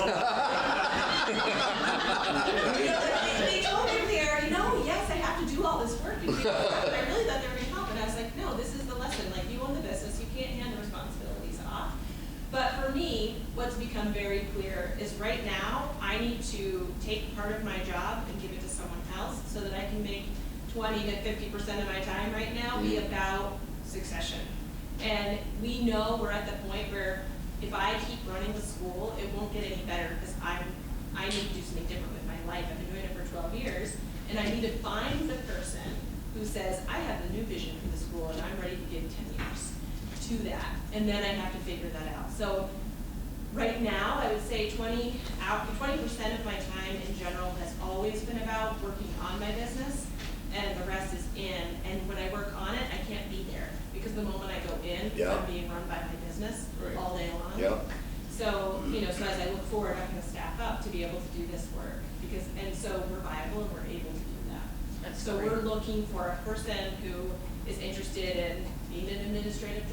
[SPEAKER 7] They told me they already know, yes, I have to do all this work. And I really thought they were going to help, and I was like, no, this is the lesson. Like, you own the business, you can't hand the responsibilities off. But for me, what's become very clear is right now, I need to take part of my job and give it to someone else so that I can make 20 to 50% of my time right now be about succession. And we know we're at the point where if I keep running the school, it won't get any better, because I need to do something different with my life. I've been doing it for 12 years, and I need to find the person who says, I have the new vision for the school, and I'm ready to give 10 years to that. And then I have to figure that out. So right now, I would say 20% of my time in general has always been about working on my business, and the rest is in. And when I work on it, I can't be there, because the moment I go in, I'm being run by my business all day long.
[SPEAKER 6] Yep.
[SPEAKER 7] So, you know, so as I look forward, I'm going to staff up to be able to do this work, and so we're viable and we're able to do that. And so we're looking for a person who is interested in being an administrative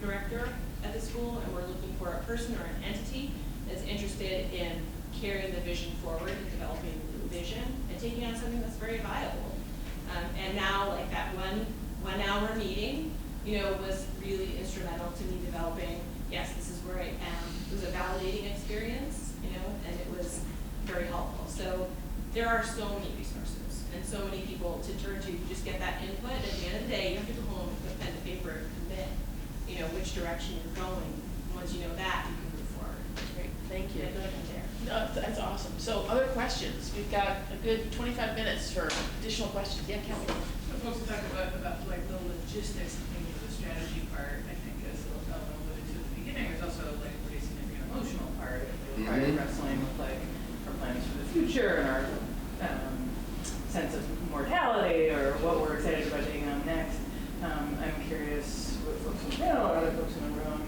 [SPEAKER 7] director at the school, and we're looking for a person or an entity that's interested in carrying the vision forward and developing a new vision and taking on something that's very viable. And now, like, that one hour meeting, you know, was really instrumental to me developing, yes, this is where I am. It was a validating experience, you know, and it was there are so many resources and so many people to turn to just get that input. At the end of the day, you have to go home and put pen to paper and commit, which direction you're going. Once you know that, you can move forward.
[SPEAKER 1] Great, thank you.
[SPEAKER 7] I feel like I'm there.
[SPEAKER 1] No, that's awesome. So other questions? We've got a good 25 minutes for additional questions. Yeah, Kelly.
[SPEAKER 9] So folks talk about like the logistics and thinking of the strategy part, I think as Ellen alluded to at the beginning, there's also like a pretty significant emotional part. Part of wrestling with like our plans for the future and our sense of mortality or what we're excited about taking on next. I'm curious with folks in the panel or other folks in the room,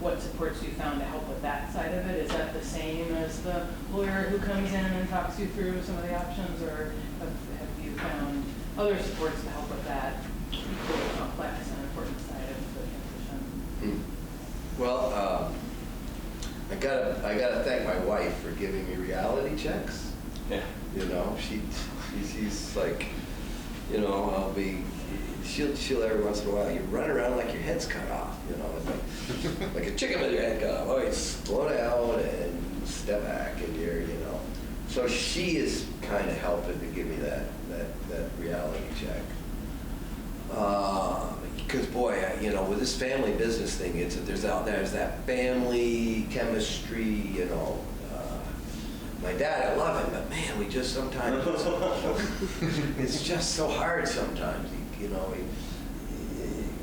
[SPEAKER 9] what supports you found to help with that side of it? Is that the same as the lawyer who comes in and talks you through some of the options, or have you found other supports to help with that equally complex and important side of the transition?
[SPEAKER 6] Well, I gotta thank my wife for giving me reality checks.
[SPEAKER 10] Yeah.
[SPEAKER 6] She's like, she'll every once in a while, you run around like your head's cut off, like a chicken with your head cut off. Oh, you slow down and step back and So she is kind of helping to give me that reality check. Because boy, with this family business thing, there's that family chemistry, My dad, I love him, but man, we just sometimes, it's just so hard sometimes,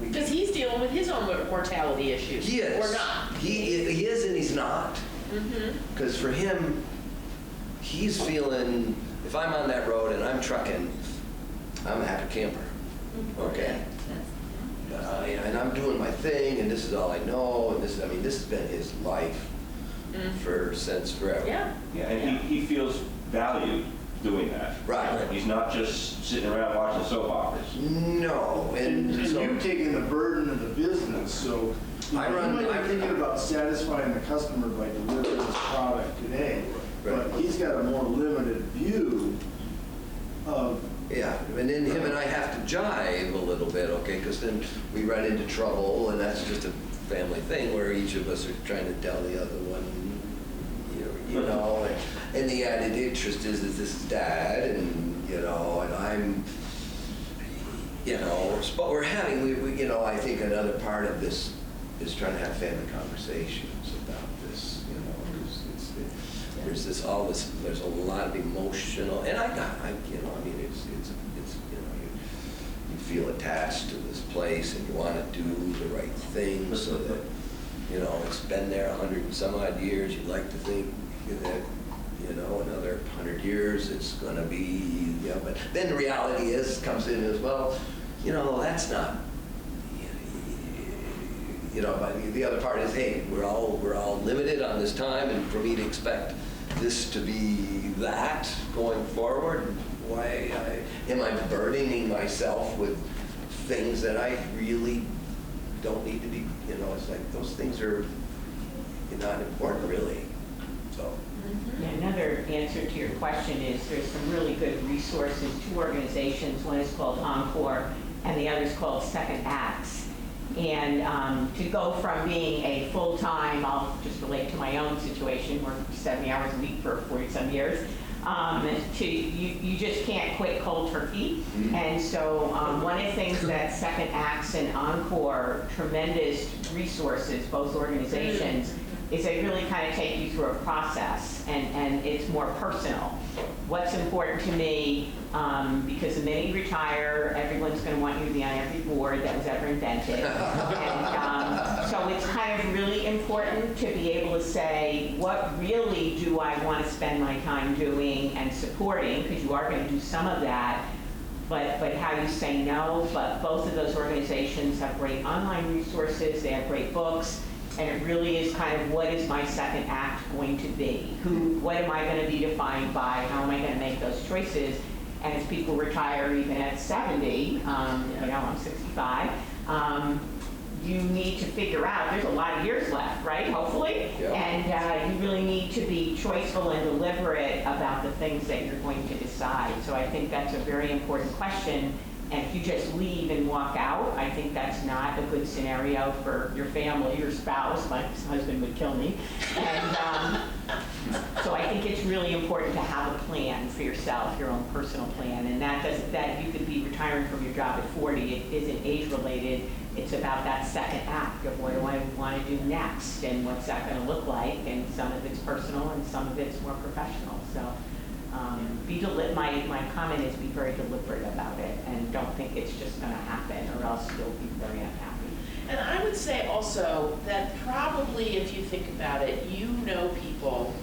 [SPEAKER 1] Because he's dealing with his own mortality issues.
[SPEAKER 6] He is.
[SPEAKER 1] Or not.
[SPEAKER 6] He is and he's not. Because for him, he's feeling, if I'm on that road and I'm trucking, I'm a happy camper. Okay? And I'm doing my thing, and this is all I know, and this has been his life since forever.
[SPEAKER 1] Yeah.
[SPEAKER 10] Yeah, and he feels valued doing that.
[SPEAKER 6] Right.
[SPEAKER 10] He's not just sitting around watching soap operas.
[SPEAKER 6] No,
[SPEAKER 2] And
[SPEAKER 6] so
[SPEAKER 2] you've taken the burden of the business, so you might be thinking about satisfying the customer by delivering this product today, but he's got a more limited view of.
[SPEAKER 6] yeah, and then him and I have to jive a little bit, okay, because then we run into trouble, and that's just a family thing where each of us are trying to tell the other one, and the added interest is that this is Dad, and and I'm, but we're having, we I think another part of this is trying to have family conversations about this, there's there's a lot of emotional, and you feel attached to this place, and you want to do the right thing so that, it's been there 100 and some odd years. You'd like to think that, another 100 years it's going to be, but then the reality comes in as well, that's not, but the other part is, hey, we're all limited on this time, and for me to expect this to be that going forward, why am I burdening myself with things that I really don't need to be, it's like those things are not important really, so.
[SPEAKER 8] Yeah, another answer to your question is there's some really good resources, 2 organizations. One is called Encore and the other is called Second Acts. And to go from being a full-time, I'll just relate to my own situation, work 70 hours a week for 40-some years, to you just can't quit cold turkey. And so one of the things that Second Acts and Encore, tremendous resources, both organizations, is they really kind of take you through a process, and it's more personal. What's important to me, because the minute you retire, everyone's going to want you to be on every board that was ever invented. And so it's kind of really important to be able to say, what really do I want to spend my time doing and supporting, because you are going to do some of that, but how you say no. But both of those organizations have great online resources, they have great books, and it really is kind of, what is my second act going to be? What am I going to be defined by? How am I going to make those choices? And as people retire even at 70, I'm 65, you need to figure out, there's a lot of years left, right, hopefully?
[SPEAKER 6] Yeah.
[SPEAKER 8] And you really need to be choiceful and deliberate about the things that you're going to decide. So I think that's a very important question. And if you just leave and walk out, I think that's not a good scenario for your family, your spouse. My husband would kill me. And so I think think it's really important to have a plan for yourself, your own personal plan, and that you could be retiring from your job at 40. It isn't age related. It's about that second act of what do I want to do next, and what's that going to look like, and some of it's personal and some of it's more professional. So my comment is be very deliberate about it, and don't think it's just going to happen, or else you'll be very unhappy.
[SPEAKER 1] And I would say also that probably if you think about it, you know people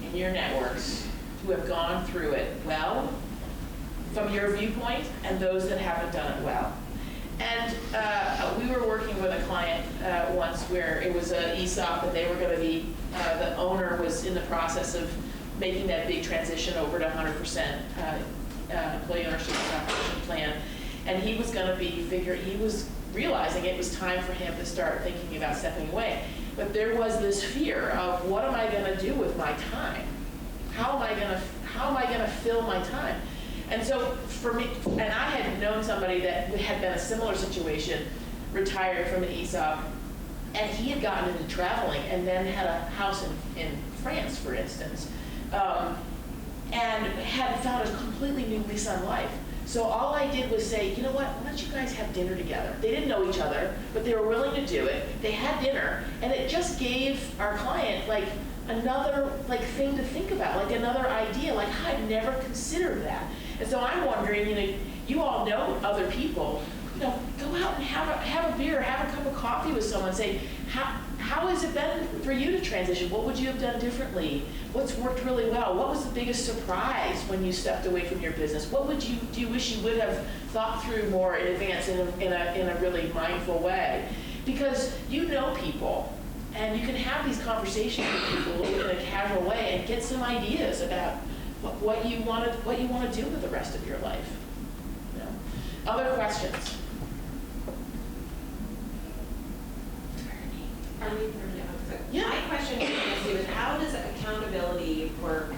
[SPEAKER 1] in your networks who have gone through it well, from your viewpoint, and those that haven't done it well. And we were working with a client once where it was an ESOP, and they were going to be, the owner was in the process of making that big transition over to 100% employee ownership stock option plan. And he was going to be he was realizing it was time for him to start thinking about stepping away. But there was this fear of, what am I going to do with my time? How am I going to fill my time? And so for me, and I had known somebody that had been a similar situation, retired from an ESOP, and he had gotten into traveling and then had a house in France, for instance, and had found a completely new lease on life. So all I did was say, you know what, why don't you guys have dinner together? They didn't know each other, but they were willing to do it. They had dinner, and it just gave our client like another thing to think about, like another idea, like I'd never considered that. And so I'm wondering, you all know other people, go out and have a beer, have a cup of coffee with someone, say, how has it been for you to transition? What would you have done differently? What's worked really well? What was the biggest surprise when you stepped away from your business? What do you wish you would have thought through more in advance in a really mindful way? Because you know people, and you can have these conversations with people in a casual way and get some ideas about what you want to do with the rest of your life. Other questions?
[SPEAKER 7] Yeah. My question is, how does accountability work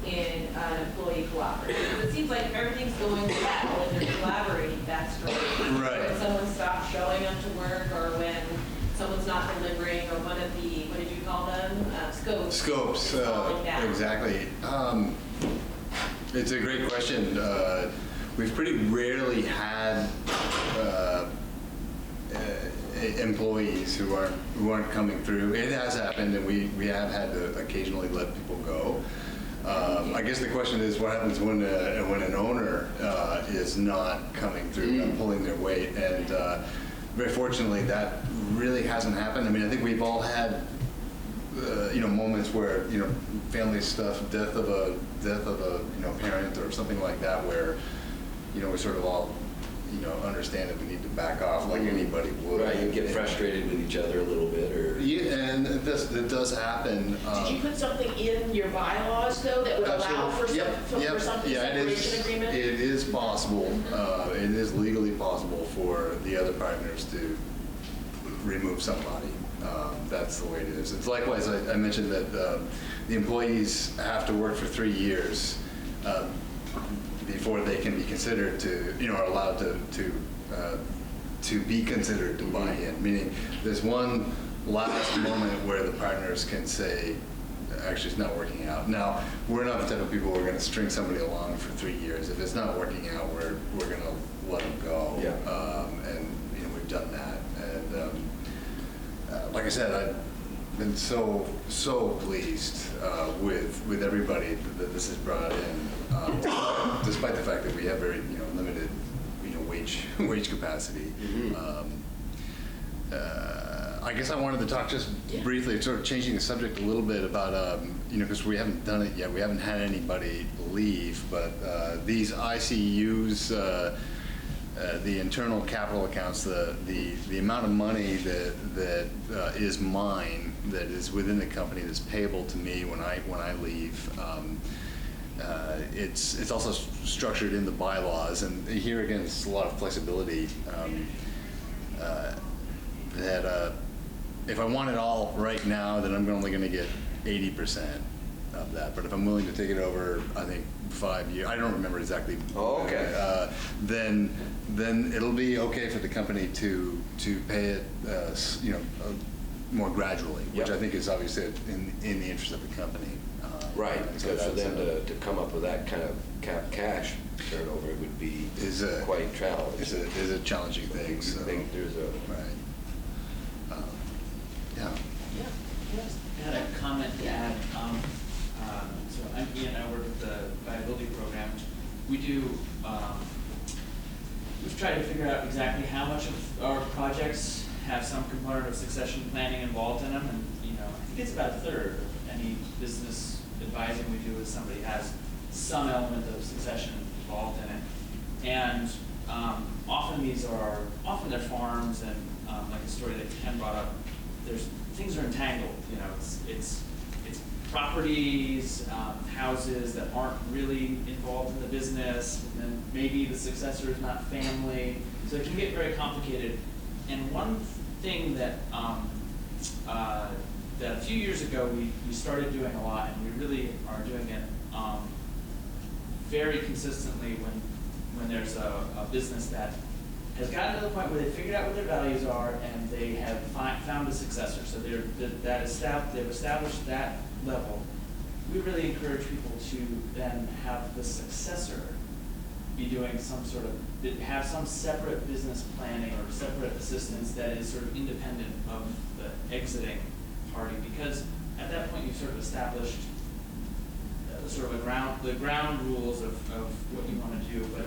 [SPEAKER 7] in an employee cooperative? Because it seems like if everything's going well and they're collaborating, that's great.
[SPEAKER 4] Right.
[SPEAKER 7] When someone stops showing up to work, or when someone's not delivering, or one of the, what did you call them? Scopes.
[SPEAKER 4] Exactly. It's a great question. We've pretty rarely had employees who aren't coming through. It has happened, and we have had to occasionally let people go. I guess the question is, what happens when an owner is not coming through and pulling their weight? And very fortunately, that really hasn't happened. I mean, I think we've all had moments where family stuff, death of a parent or something like that, where we sort of all understand that we need to back off like anybody would.
[SPEAKER 6] Right, you get frustrated with each other a little bit, or
[SPEAKER 4] and it does happen.
[SPEAKER 1] Did you put something in your bylaws though that would allow for something separation agreement?
[SPEAKER 4] It is possible. It is legally possible for the other partners to remove somebody. That's the way it is. It's likewise, I mentioned that the employees have to work for 3 years before they can be considered to, are allowed to be considered to buy in. Meaning, there's one last moment where the partners can say, actually, it's not working out. Now, we're not the type of people who are going to string somebody along for 3 years. If it's not working out, we're going to let them go. Yeah. And we've done that. And like I said, I've been so pleased with everybody that this has brought in, despite the fact that we have very limited wage capacity. I guess I wanted to talk just briefly, sort of changing the subject a little bit about because we haven't done it yet. We haven't had anybody leave, but these ICUs. The internal capital accounts, the amount of money that is mine, that is within the company, that's payable to me when I leave. It's also structured in the bylaws, and here again, it's a lot of flexibility. That if I want it all right now, then I'm only going to get 80% of that. But if I'm willing to take it over, I think 5 years. I don't remember exactly.
[SPEAKER 6] Oh, okay.
[SPEAKER 4] Then it'll be okay for the company to pay it, more gradually, which I think is obviously in the interest of the company.
[SPEAKER 6] Right,
[SPEAKER 4] So
[SPEAKER 6] because for
[SPEAKER 4] that's,
[SPEAKER 6] them to come up with that kind of cash turnover would be quite challenging.
[SPEAKER 4] is a challenging thing.
[SPEAKER 6] You
[SPEAKER 4] So.
[SPEAKER 6] think there's a
[SPEAKER 4] Right. Yeah.
[SPEAKER 11] I had a comment to add. So Ian and I work with the viability program. We do, we've tried to figure out exactly how much of our projects have some component of succession planning involved in them. And, I think it's about a third of any business advising we do is somebody has some element of succession involved in it. And often they're farms and like a story that Ken brought up, things are entangled, it's properties, houses that aren't really involved in the business, and then maybe the successor is not family, so it can get very complicated. And one thing that that a few years ago we started doing a lot, and we really are doing it very consistently when there's a business that has gotten to the point where they figured out what their values are and they have found a successor. So they've established that level. We really encourage people to then have the successor be doing have some separate business planning or separate assistance that is sort of independent of the exiting party, because at that point you've sort of established sort of the ground rules of what you want to do. But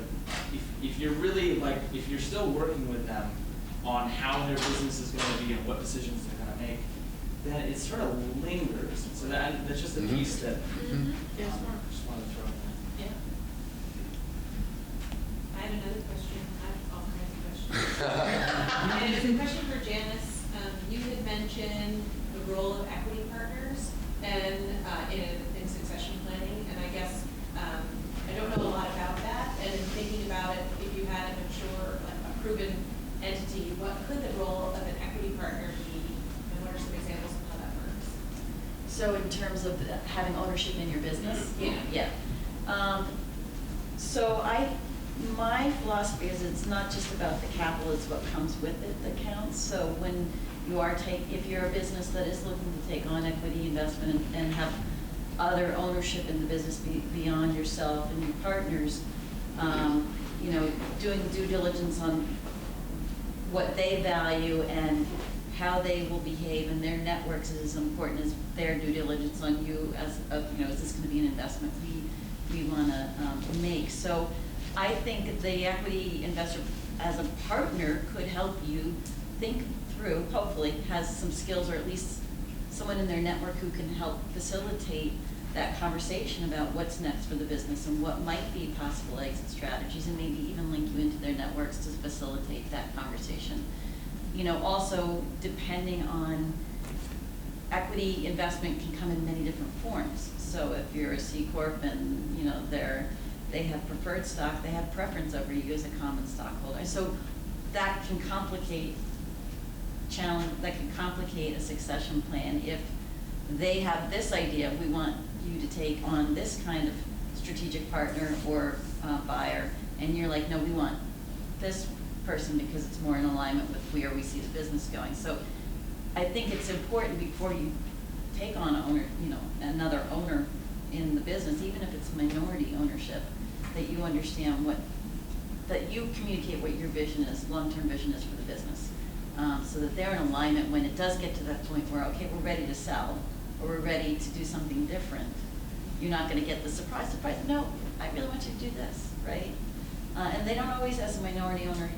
[SPEAKER 11] if you're really if you're still working with them on how their business is going to be and what decisions they're going to make, then it sort of lingers. So that's just a piece that
[SPEAKER 1] Yeah, smart.
[SPEAKER 11] just want to throw in there.
[SPEAKER 1] Yeah.
[SPEAKER 7] I have another question. I have all kinds of questions. And it's a question for Janice. You had mentioned the role of equity partners and in succession planning, and I guess I don't know a lot about that. And in thinking about it, if you had a mature, a proven entity, what could the role of an equity partner be, and what are some examples of how that works?
[SPEAKER 3] So in terms of having ownership in your business?
[SPEAKER 7] Yeah.
[SPEAKER 3] So my philosophy is it's not just about the capital, it's what comes with it that counts. So when you if you're a business that is looking to take on equity investment and have other ownership in the business beyond yourself and your partners, doing due diligence on what they value and how they will behave in their networks is as important as their due diligence on you as is this going to be an investment we want to make. So I think the equity investor as a partner could help you think through, hopefully has some skills, or at least someone in their network who can help facilitate that conversation about what's next for the business and what might be possible exit strategies, and maybe even link you into their networks to facilitate that conversation. Also depending on equity investment can come in many different forms. So if you're a C Corp and they have preferred stock, they have preference over you as a common stockholder. So that can complicate a succession plan if they have this idea, we want you to take on this kind of strategic partner or buyer, and you're like, no, we want this person because it's more in alignment with where we see the business going. So I think it's important before you take on another owner in the business, even if it's minority ownership, that you understand that you communicate what your vision is, long-term vision is for the business. So that they're in alignment when it does get to that point where, okay, we're ready to sell, or we're ready to do something different. You're not going to get the surprise, no, I really want you to do this, right? And they don't always, as a minority owner,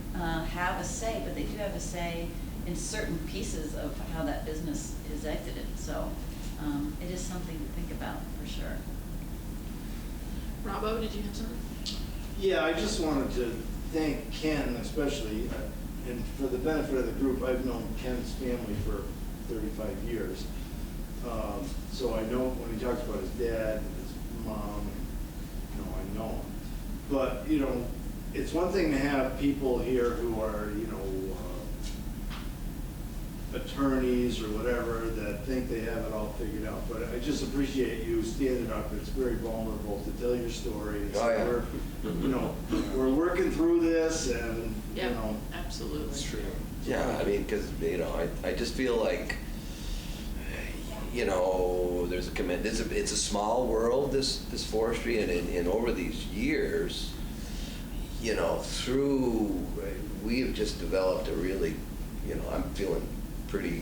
[SPEAKER 3] have a say, but they do have a say in certain pieces of how that business is exited. So it is something to think about, for sure.
[SPEAKER 1] Robbo, did you have something?
[SPEAKER 2] Yeah, I just wanted to thank Ken especially, and for the benefit of the group, I've known Ken's family for 35 years. So I know when he talks about his dad and his mom, I know him. But, it's one thing to have people here who are, attorneys or whatever that think they have it all figured out. But I just appreciate you standing up. It's very vulnerable to tell your story. And so we're working through this, and
[SPEAKER 1] Absolutely.
[SPEAKER 4] It's true.
[SPEAKER 6] Yeah, I mean, because I just feel like you know, there's a commit. It's a small world, this forestry, and over these years, you know, we have just developed a really, you know, I'm feeling pretty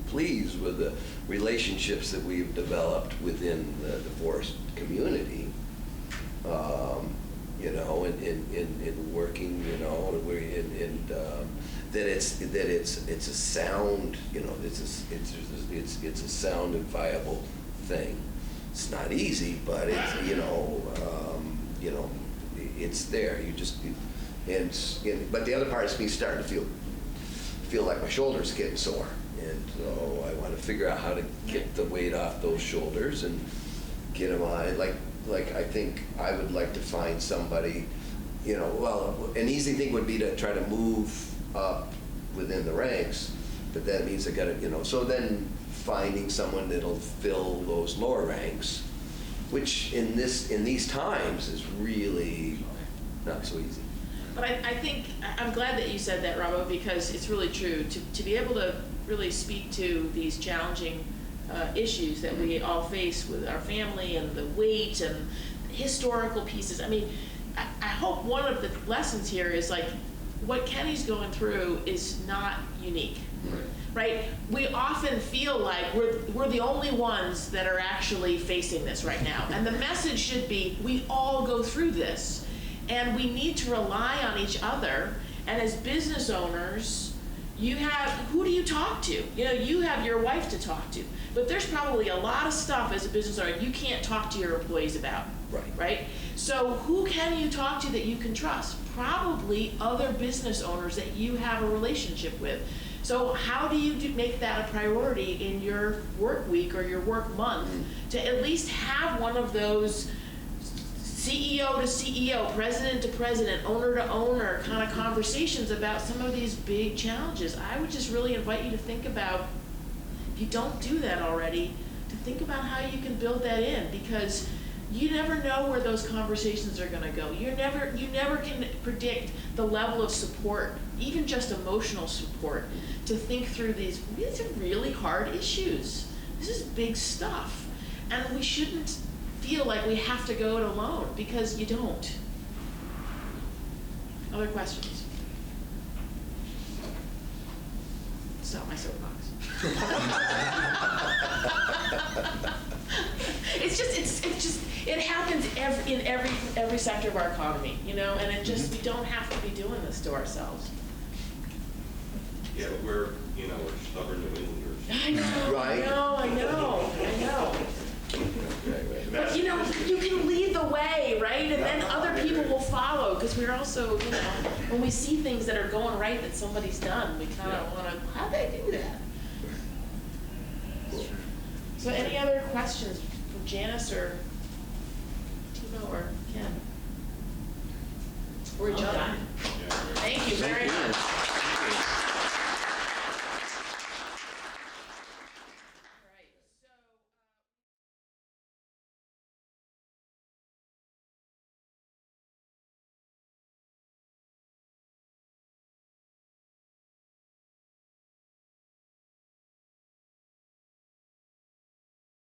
[SPEAKER 6] pleased with the relationships that we've developed within the forest community. You know, in working, you know, that it's a sound, you know, it's a sound and viable thing. It's not easy, but it's, you know, it's there. You just, but the other part is me starting to feel like my shoulders getting sore, and so I want to figure out how to get the weight off those shoulders and get them on. Like I think I would like to find somebody, you know, well, an easy thing would be to try to move up within the ranks, but that means I gotta, you know, so then finding someone that'll fill those lower ranks, which in these times is really not so easy.
[SPEAKER 1] But I think, I'm glad that you said that, Robbo, because it's really true. To be able to really speak to these challenging issues that we all face with our family and the weight and historical pieces. I mean, I hope one of the lessons here is like, what Kenny's going through is not unique, right? We often feel like we're the only ones that are actually facing this right now. And the message should be, we all go through this. And we need to rely on each other. And as business owners, who do you talk to? You know, you have your wife to talk to. But there's probably a lot of stuff as a business owner you can't talk to your employees about. Right? So who can you talk to that you can trust? Probably other business owners that you have a relationship with. So how do you make that a priority in your work week or your work month to at least have one of those CEO to CEO, president to president, owner to owner kind of conversations about some of these big challenges? I would just really invite you to think about, if you don't do that already, to think about how you can build that in, because you never know where those conversations are going to go. You never can predict the level of support, even just emotional support, to think through these are really hard issues. This is big stuff, and we shouldn't feel like we have to go it alone, because you don't. Other questions? It's not my soapbox. It happens in every sector of our economy, you know, and it just, we don't have to be doing this to ourselves.
[SPEAKER 10] Yeah, but we're stubborn New Englanders.
[SPEAKER 1] I know,
[SPEAKER 6] Right.
[SPEAKER 1] I know. But you know, you can lead the way, right? And then other people will follow, because we're also, you know, when we see things that are going right that somebody's done, we kind of want to, how'd they do that? So any other questions for Janice or